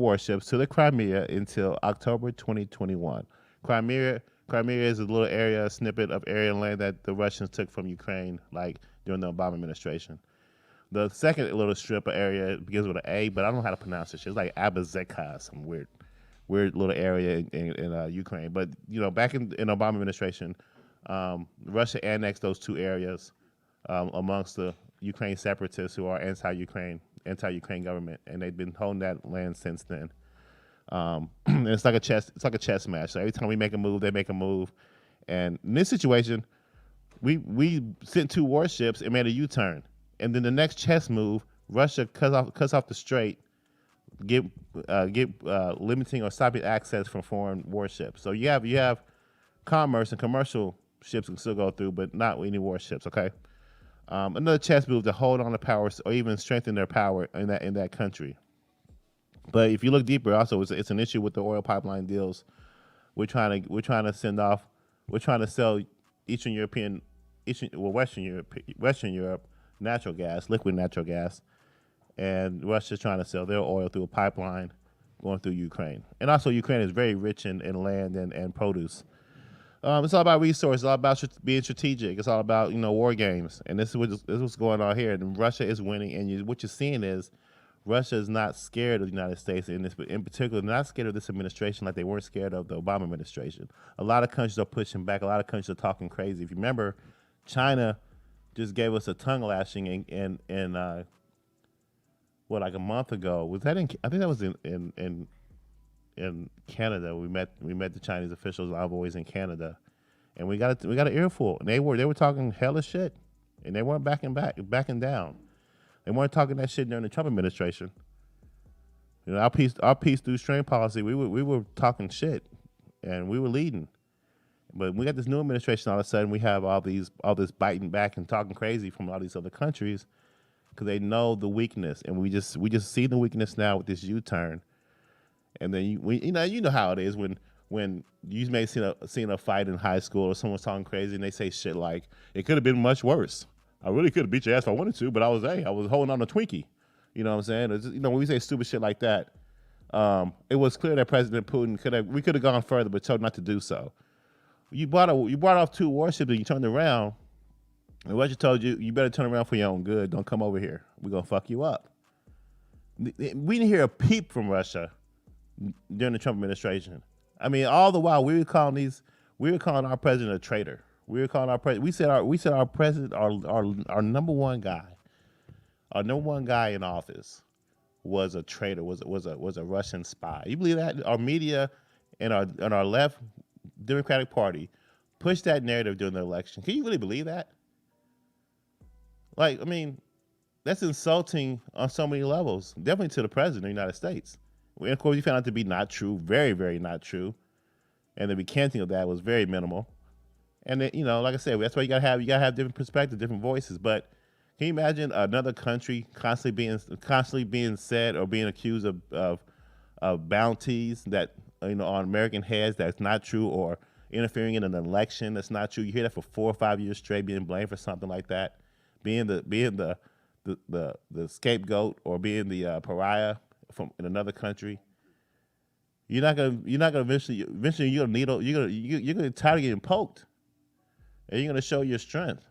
warships to the Crimea until October 2021. Crimea is a little area, a snippet of area land that the Russians took from Ukraine, like during the Obama administration. The second little strip of area begins with an A, but I don't know how to pronounce it. It's like Abazeka, some weird little area in Ukraine. But back in Obama administration, Russia annexed those 2 areas amongst the Ukraine separatists who are anti-Ukraine government, and they've been holding that land since then. And it's like a chess match. So every time we make a move, they make a move. And in this situation, we sent 2 warships and made a U-turn. And then the next chess move, Russia cuts off the strait, limiting or stopping access from foreign warships. So you have commerce and commercial ships can still go through, but not any warships. Okay. Another chess move to hold on to power or even strengthen their power in that country. But if you look deeper, also it's an issue with the oil pipeline deals. We're trying to sell Western Europe natural gas, liquid natural gas, and Russia's trying to sell their oil through a pipeline going through Ukraine. And also Ukraine is very rich in land and produce. It's all about resources. It's all about being strategic. It's all about war games. And this is what's going on here. And Russia is winning. And what you're seeing is Russia is not scared of the United States in this, but in particular, not scared of this administration like they weren't scared of the Obama administration. A lot of countries are pushing back. A lot of countries are talking crazy. If you remember, China just gave us a tongue lashing in like a month ago. Was that in? I think that was in Canada. We met the Chinese officials, envoys in Canada, and we got an earful. And they were talking hella shit, and they weren't backing down. They weren't talking that shit during the Trump administration. Our peace through strength policy. We were talking shit, and we were leading. But we got this new administration. All of a sudden, we have all this biting back and talking crazy from all these other countries because they know the weakness, and we just see the weakness now with this U-turn. And then you know how it is when you may seen a fight in high school or someone's talking crazy and they say shit like, "It could have been much worse. I really could have beat your ass if I wanted to, but I was holding on to Twinkie." You know what I'm saying? It's just, when we say stupid shit like that, it was clear that President Putin could have gone further, but chose not to do so. You brought off 2 warships and you turned around, and Russia told you better turn around for your own good. Don't come over here. We're gonna fuck you up. We didn't hear a peep from Russia during the Trump administration. I mean, all the while we were calling our president a traitor. We said our president, our number one guy in office was a traitor, was a Russian spy. You believe that? Our media and our left Democratic Party pushed that narrative during the election. Can you really believe that? Like, I mean, that's insulting on so many levels. Definitely to the president of the United States. And of course, we found out to be not true, very, very not true. And the recanting of that was very minimal. And then, like I said, that's why you gotta have different perspectives, different voices. But can you imagine another country constantly being said or being accused of bounties that on American heads that's not true, or interfering in an election. That's not true. You hear that for 4 or 5 years straight, being blamed for something like that, being the scapegoat or being the pariah from in another country. You're not gonna eventually you're gonna get tired of getting poked, and you're gonna show your strength.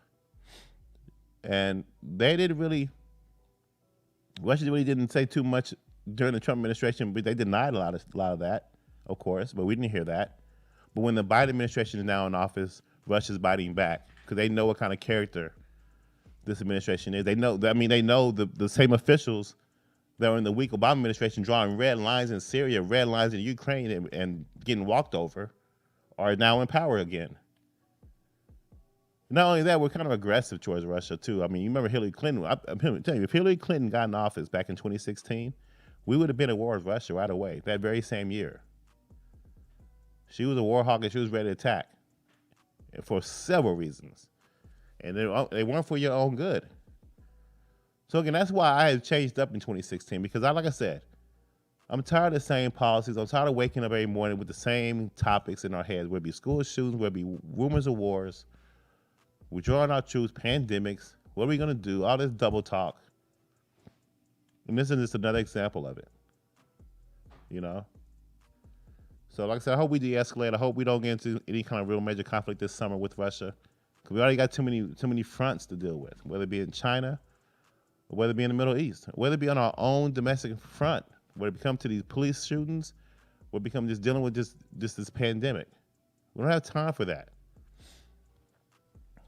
And Russia really didn't say too much during the Trump administration, but they denied a lot of that, of course. But we didn't hear that. But when the Biden administration is now in office, Russia's biting back because they know what kind of character this administration is. They know the same officials that were in the weak Obama administration drawing red lines in Syria, red lines in Ukraine, and getting walked over, are now in power again. Not only that, we're kind of aggressive towards Russia too. I mean, you remember Hillary Clinton? I'm telling you, if Hillary Clinton got in office back in 2016, we would have been at war with Russia right away that very same year. She was a war hawk and she was ready to attack, and for several reasons, and they weren't for your own good. So again, that's why I had changed up in 2016 because, like I said, I'm tired of the same policies. I'm tired of waking up every morning with the same topics in our heads. Whether it be school shootings, whether it be rumors of wars, withdrawing our troops, pandemics. What are we gonna do? All this double talk. And this is just another example of it. You know. So, like I said, I hope we de-escalate. I hope we don't get into any kind of real major conflict this summer with Russia, because we already got too many fronts to deal with, whether it be in China, or whether it be in the Middle East, whether it be on our own domestic front, whether it come to these police shootings, or become just dealing with just this pandemic. We don't have time for that.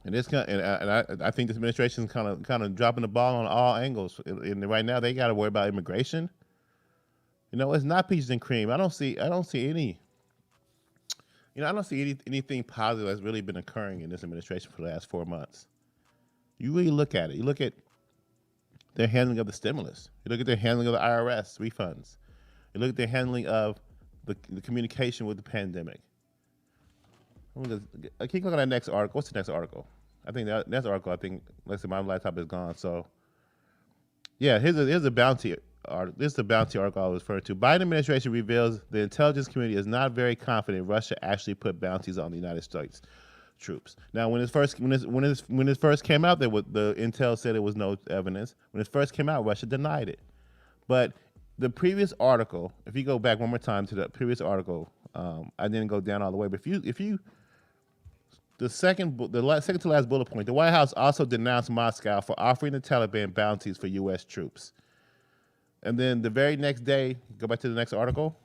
And I think this administration is kind of dropping the ball on all angles. And right now they got to worry about immigration. You know, it's not peaches and cream. I don't see any. You know, I don't see anything positive that's really been occurring in this administration for the last 4 months. You really look at it. You look at their handling of the stimulus. You look at their handling of the IRS refunds. You look at their handling of the communication with the pandemic. I keep looking at that next article. What's the next article? I think that next article, let's see, my laptop is gone. So, yeah, here's a bounty article. This is the bounty article I was referring to. Biden administration reveals the intelligence community is not very confident Russia actually put bounties on the United States troops. Now, when it first came out, the intel said it was no evidence. When it first came out, Russia denied it. But the previous article, if you go back one more time to the previous article, I didn't go down all the way, but if you the second to last bullet point, the White House also denounced Moscow for offering the Taliban bounties for U.S. troops. And then the very next day, go back to the next article.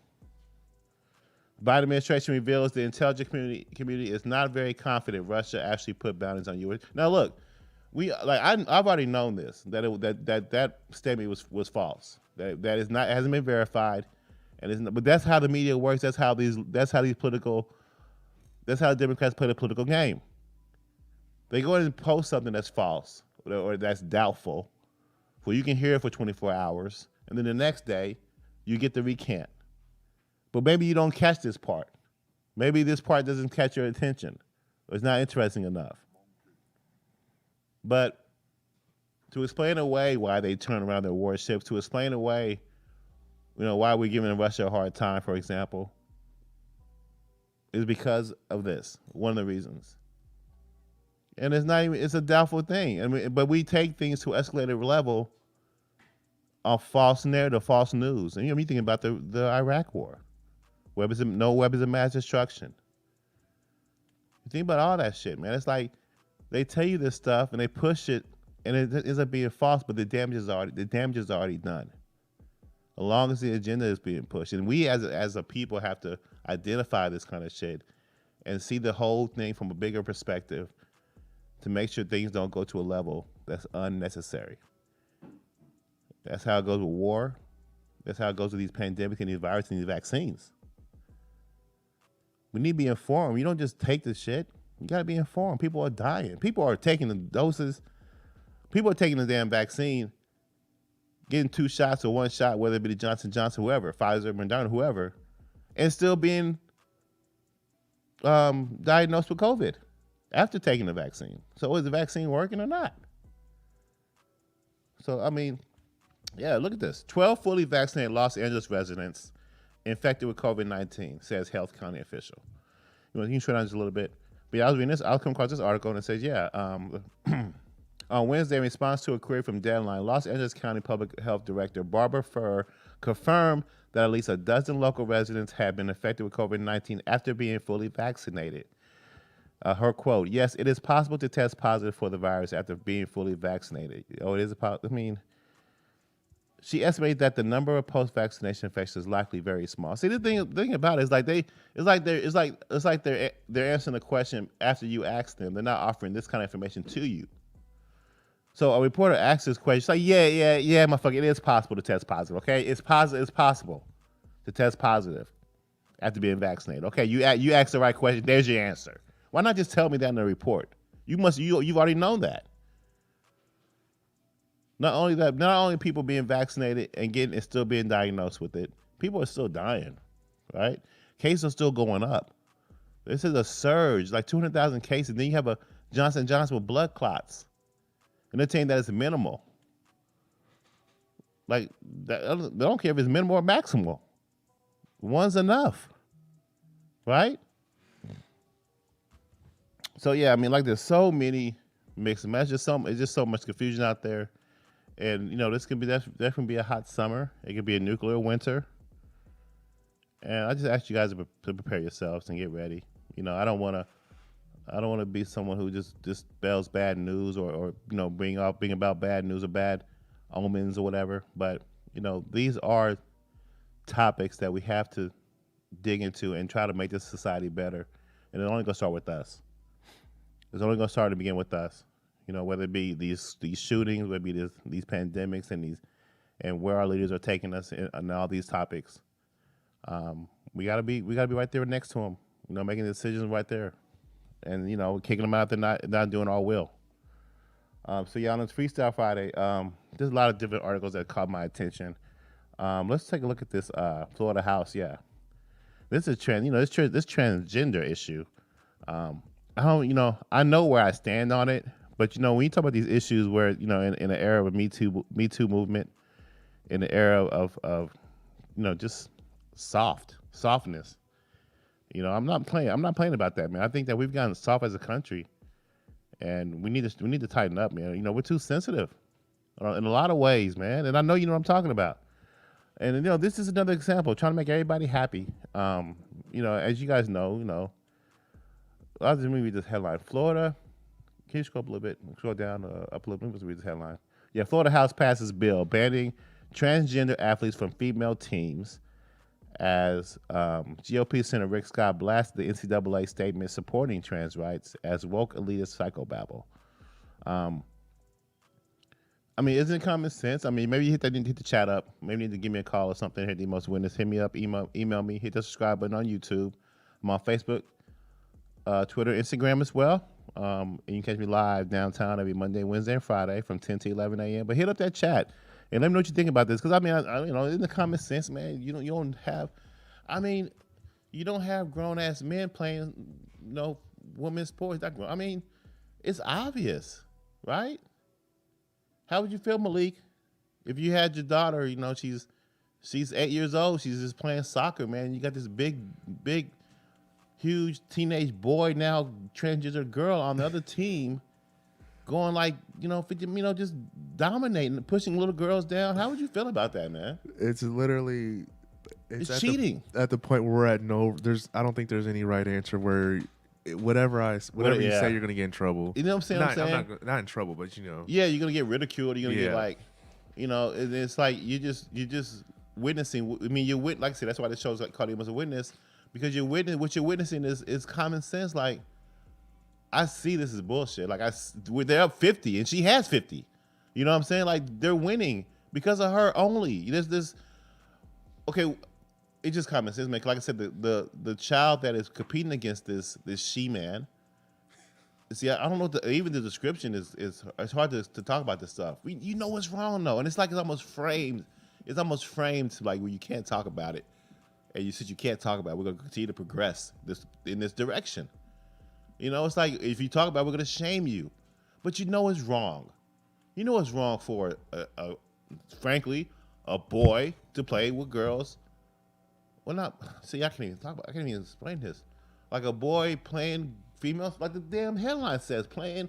Biden administration reveals the intelligence community is not very confident Russia actually put bounties on U.S. Now look, I've already known this that statement was false. That is not hasn't been verified, but that's how the media works. That's how the Democrats play the political game. They go ahead and post something that's false or that's doubtful, where you can hear it for 24 hours, and then the next day you get the recant. But maybe you don't catch this part. Maybe this part doesn't catch your attention, or it's not interesting enough. But to explain away why they turn around their warships, to explain away, why we're giving Russia a hard time, for example, is because of this. One of the reasons. And it's a doubtful thing. I mean, but we take things to escalated level of false narrative, false news. And you think about the Iraq war. No weapons of mass destruction. You think about all that shit, man. It's like they tell you this stuff and they push it, and it ends up being false, but the damage is already done. As long as the agenda is being pushed, and we as a people have to identify this kind of shit and see the whole thing from a bigger perspective to make sure things don't go to a level that's unnecessary. That's how it goes with war. That's how it goes with these pandemics and these viruses and these vaccines. We need to be informed. You don't just take the shit. You got to be informed. People are dying. People are taking the doses. People are taking the damn vaccine, getting 2 shots or 1 shot, whether it be the Johnson & Johnson, whoever, Pfizer, Moderna, whoever, and still being diagnosed with COVID after taking the vaccine. So is the vaccine working or not? So, I mean, yeah, look at this. 12 fully vaccinated Los Angeles residents infected with COVID-19, says Health County official. You can short down just a little bit. But yeah, I was reading this. I'll come across this article and it says, yeah, on Wednesday, in response to a query from Deadline, Los Angeles County Public Health Director Barbara Furr confirmed that at least a dozen local residents had been affected with COVID-19 after being fully vaccinated. Her quote, yes, it is possible to test positive for the virus after being fully vaccinated. Oh, it is I mean, she estimated that the number of post-vaccination infections is likely very small. See, the thing about it is like they're answering the question after you ask them. They're not offering this kind of information to you. So a reporter asks this question. She's like, yeah, motherfucker, it is possible to test positive. Okay, it's possible to test positive after being vaccinated. Okay, you asked the right question. There's your answer. Why not just tell me that in the report? You've already known that. Not only people being vaccinated and still being diagnosed with it, people are still dying, right? Cases are still going up. This is a surge, like 200,000 cases. Then you have a Johnson & Johnson with blood clots. And they're saying that it's minimal. Like, they don't care if it's minimal or maximal. One's enough, right? So yeah, I mean, like, there's so many mixed messages. It's just so much confusion out there, and this can be definitely be a hot summer. It could be a nuclear winter, and I just ask you guys to prepare yourselves and get ready. I don't want to be someone who just spells bad news or bring about bad news or bad omens or whatever. But these are topics that we have to dig into and try to make this society better. And it's only going to start with us. It's only going to start to begin with us. Whether it be these shootings, whether it be these pandemics and where our leaders are taking us in all these topics. We gotta be right there next to them. Making decisions right there. And kicking them out, they're not doing our will. So yeah, on this Freestyle Friday, there's a lot of different articles that caught my attention. Let's take a look at this Florida house. Yeah, this is a trend. This transgender issue. I know where I stand on it, but when you talk about these issues where in the era of Me Too movement, in the era of just softness. I'm not playing about that, man. I think that we've gotten soft as a country, and we need to tighten up, man. We're too sensitive in a lot of ways, man. And I know you know what I'm talking about. And this is another example trying to make everybody happy. As you guys know, I'll just read this headline. Florida. Can you scroll up a little bit? Scroll down up a little bit. Let's read this headline. Yeah, Florida House passes bill banning transgender athletes from female teams as GOP Senator Rick Scott blasted the NCAA statement supporting trans rights as woke elitist psychobabble. Isn't it common sense? Maybe you hit the chat up. Maybe you need to give me a call or something. Hit the Most Witness. Hit me up. Email me. Hit the subscribe button on YouTube. I'm on Facebook, Twitter, Instagram as well. And you can catch me live downtown every Monday, Wednesday, and Friday from 10 to 11 a.m. But hit up that chat. And let me know what you think about this, because in the common sense, man, you don't have grown ass men playing, women's sports. It's obvious, right? How would you feel, Malik, if you had your daughter? She's 8 years old. She's just playing soccer, man. You got this big, huge teenage boy now, transgender girl on the other team. Going just dominating, pushing little girls down. How would you feel about that, man? It's literally, it's cheating. At the point where we're at, I don't think there's any right answer where whatever you say, you're gonna get in trouble. You know what I'm saying? I'm not in trouble, but Yeah, you're gonna get ridiculed. You're gonna get it's like you're just witnessing. You're like I said, that's why the show's called you as a witness, because what you're witnessing is common sense. Like, I see this is bullshit. Like, they're up 50 and she has 50. You know what I'm saying? Like, they're winning because of her only. There's this. Okay, it's just common sense, man. Like I said, the child that is competing against this she-man. See, I don't know. Even the description is it's hard to talk about this stuff. You know what's wrong though, and it's like it's almost framed. It's almost framed to like where you can't talk about it, and since you can't talk about it, we're gonna continue to progress in this direction. It's like if you talk about it, we're going to shame you. But it's wrong. It's wrong for, frankly, a boy to play with girls. Well, not, see, I can't even explain this. like a boy playing females, like the damn headline says, playing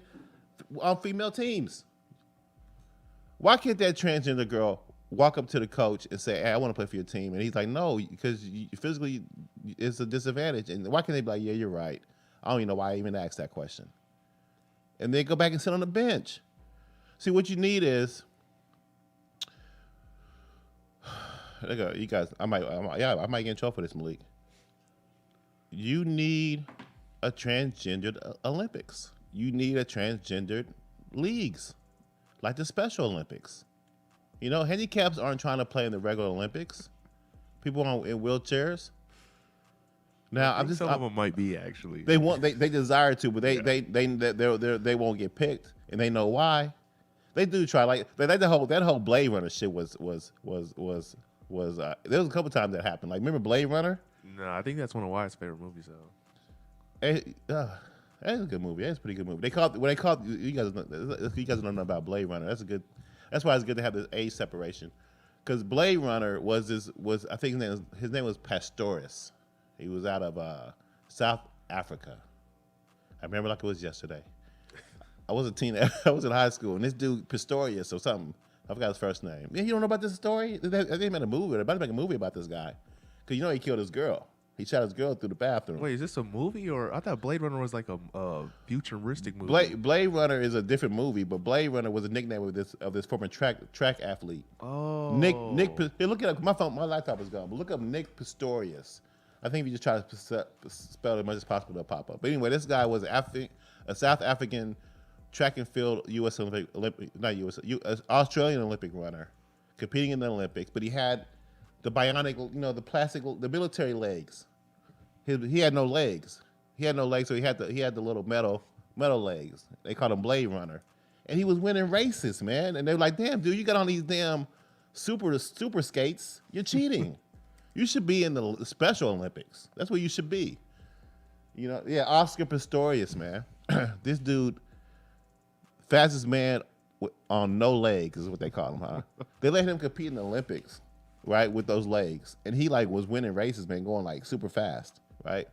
on female teams. Why can't that transgender girl walk up to the coach and say, "Hey, I want to play for your team"? And he's like, "No, because physically it's a disadvantage." And why can't they be like, "Yeah, you're right. I don't even know why I even asked that question." And then go back and sit on the bench. See, what you need is, you guys, I might get in trouble for this, Malik. You need a transgendered Olympics. You need a transgendered leagues, like the Special Olympics. You know, handicaps aren't trying to play in the regular Olympics. People in wheelchairs. Now, some of them might be actually. They desire to, but they won't get picked, and they know why. They do try, like that whole Blade Runner shit was there was a couple times that happened. Like, remember Blade Runner? No, I think that's one of Wyatt's favorite movies though. That's a good movie. That's a pretty good movie. You guys don't know about Blade Runner. That's why it's good to have this age separation, because Blade Runner was I think his name was Pastorius. He was out of South Africa. I remember like it was yesterday. I was a teenager. I was in high school, and this dude Pistorius or something. I forgot his first name. Yeah, you don't know about this story? They made a movie. They're about to make a movie about this guy, because he killed his girl. He shot his girl through the bathroom. Wait, is this a movie, or I thought Blade Runner was like a futuristic movie? Blade Runner is a different movie, but Blade Runner was a nickname of this former track athlete. Oh, Nick. Hey, look it up. My laptop is gone, but look up Nick Pistorius. I think if you just try to spell it as much as possible, it'll pop up. But anyway, this guy was a South African track and field Australian Olympic runner, competing in the Olympics. But he had the bionic, the plastic, the military legs. He had no legs. So he had the little metal legs. They called him Blade Runner, and he was winning races, man. And they were like, "Damn, dude, you got on these damn super skates. You're cheating." You should be in the Special Olympics. That's where you should be. Oscar Pistorius, man. This dude, fastest man on no legs is what they call him, huh? They let him compete in the Olympics, right, with those legs. And he, was winning races, man, going, super fast, right?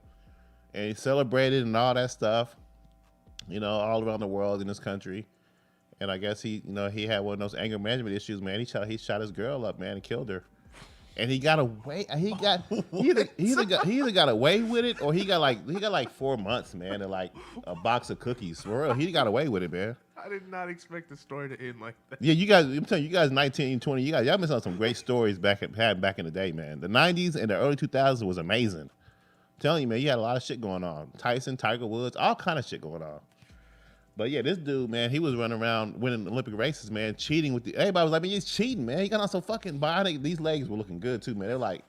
And he celebrated and all that stuff, all around the world in this country. And I guess he had one of those anger management issues, man. He shot his girl up, man, and killed her. And he got away. He either got away with it, or he got 4 months, man, and a box of cookies. For real, he got away with it, man. I did not expect the story to end like that. Yeah, you guys. I'm telling you, guys, 19, 20. Y'all missing on some great stories back in the day, man. The 90s and the early 2000s was amazing. I'm telling you, man, you had a lot of shit going on. Tyson, Tiger Woods, all kind of shit going on. But yeah, this dude, man, he was running around winning Olympic races, man, cheating with everybody was like, man, he's cheating, man. He got on some fucking bionic. These legs were looking good too, man. They're like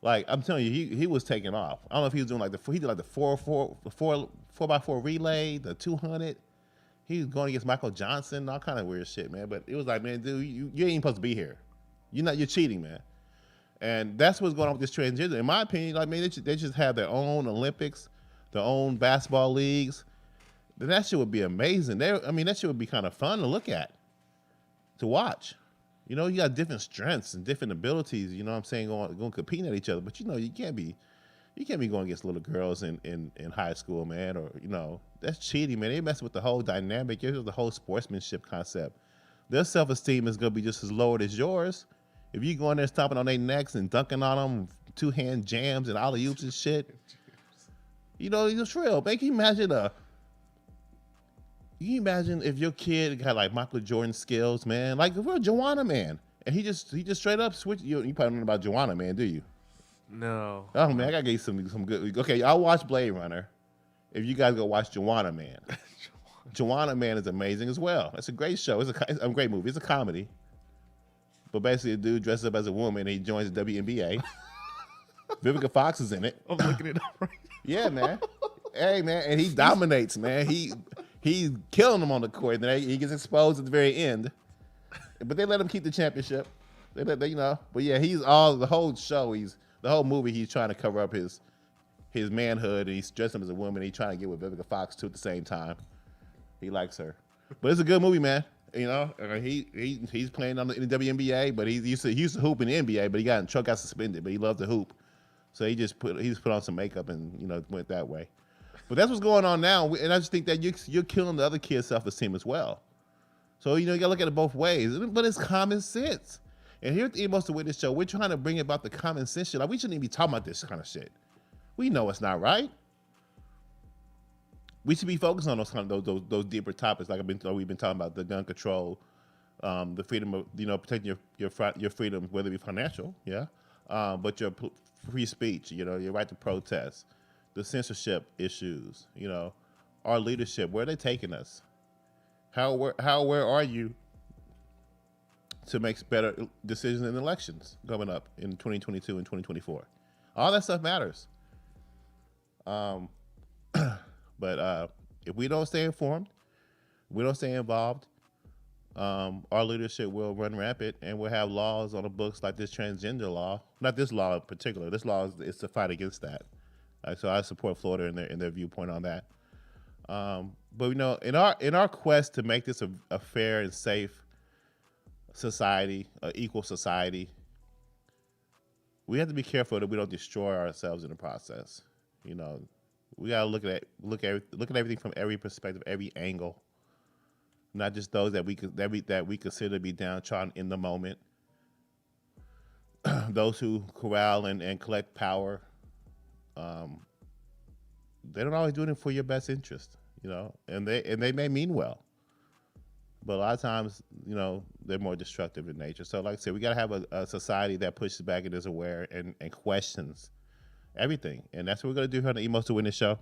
I'm telling you, he was taking off. I don't know if he was doing he did the 4x4 relay, the 200. He was going against Michael Johnson, all kind of weird shit, man. But it was like, man, dude, you ain't even supposed to be here. You're cheating, man. And that's what's going on with this transgender. In my opinion, man, they just have their own Olympics, their own basketball leagues. Then that shit would be amazing. That shit would be kind of fun to look at, to watch. You got different strengths and different abilities. You know what I'm saying, going competing at each other. But you can't be going against little girls in high school, man. Or that's cheating, man. They mess with the whole dynamic. It's the whole sportsmanship concept. Their self-esteem is gonna be just as lowered as yours. If you go in there stomping on their necks and dunking on them, 2-hand jams and alley oops and shit. It's real. Man, can you imagine if your kid had Michael Jordan skills, man? If we're a Joanna Man, and he just straight up switched. You probably don't know about Joanna Man, do you? No. Oh man, I gotta get you some good. Okay, I'll watch Blade Runner. If you guys go watch Joanna Man, Joanna Man is amazing as well. It's a great show. It's a great movie. It's a comedy. But basically, a dude dresses up as a woman and he joins the WNBA. Vivica Fox is in it. I'm looking it up right now. Yeah, man. Hey, man, and he dominates, man. He's killing them on the court, and then he gets exposed at the very end. But they let him keep the championship. But yeah, the whole movie, he's trying to cover up his manhood, and he's dressed up as a woman. And he's trying to get with Vivica Fox too at the same time. He likes her, but it's a good movie, man. He's playing in the WNBA, but he used to hoop in the NBA, but he got suspended. But he loved to hoop, So he just put on some makeup and went that way. But that's what's going on now, and I just think that you're killing the other kid's self-esteem as well. So you gotta look at it both ways, but it's common sense. And here at the Emos to Witness show, we're trying to bring about the common sense shit. Like, we shouldn't even be talking about this kind of shit. We know it's not right. We should be focused on those deeper topics, like we've been talking about: the gun control, the freedom of protecting your freedom, whether it be financial, but your free speech, your right to protest, the censorship issues, our leadership. Where are they taking us? How aware are you to make better decisions in elections coming up in 2022 and 2024? All that stuff matters. But if we don't stay informed, we don't stay involved, our leadership will run rampant, and we'll have laws on the books like this transgender law. Not this law in particular. This law is to fight against that. So I support Florida in their viewpoint on that. But in our quest to make this a fair and safe society, an equal society, we have to be careful that we don't destroy ourselves in the process. We gotta look at everything from every perspective, every angle, not just those that we consider to be downtrodden in the moment. Those who corral and collect power, they don't always do it for your best interest, and they may mean well, but a lot of times, they're more destructive in nature. So, like I said, we gotta have a society that pushes back and is aware and questions everything, and that's what we're gonna do here on the Emos to Witness show,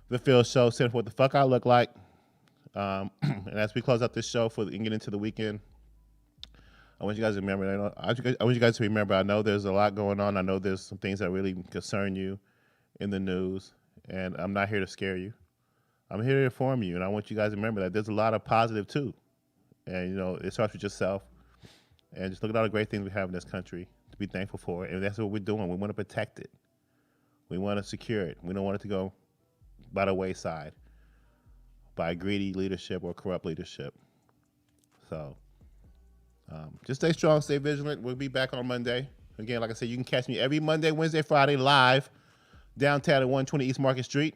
the Phil show, saying what the fuck I look like. And as we close out this show and get into the weekend, I want you guys to remember. I want you guys to remember. I know there's a lot going on. I know there's some things that really concern you in the news, and I'm not here to scare you. I'm here to inform you, and I want you guys to remember that there's a lot of positive too. And it starts with yourself, and just look at all the great things we have in this country to be thankful for, and that's what we're doing. We want to protect it. We want to secure it. We don't want it to go by the wayside by greedy leadership or corrupt leadership. So just stay strong, stay vigilant. We'll be back on Monday. Again, like I said, you can catch me every Monday, Wednesday, Friday live downtown at 120 East Market Street.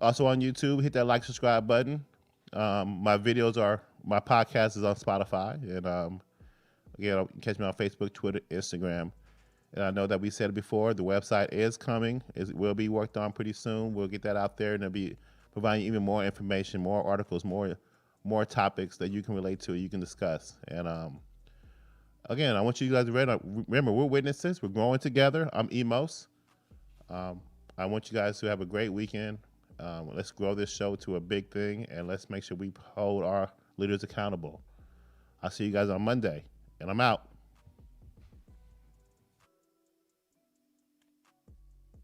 Also on YouTube, hit that like, subscribe button. My podcast is on Spotify. And again, you can catch me on Facebook, Twitter, Instagram. And I know that we said it before, the website is coming. It will be worked on pretty soon. We'll get that out there, and it'll be providing even more information, more articles, more topics that you can relate to, you can discuss. And again, I want you guys to remember, we're witnesses. We're growing together. I'm Emos. I want you guys to have a great weekend. Let's grow this show to a big thing, and let's make sure we hold our leaders accountable. I'll see you guys on Monday, and I'm out.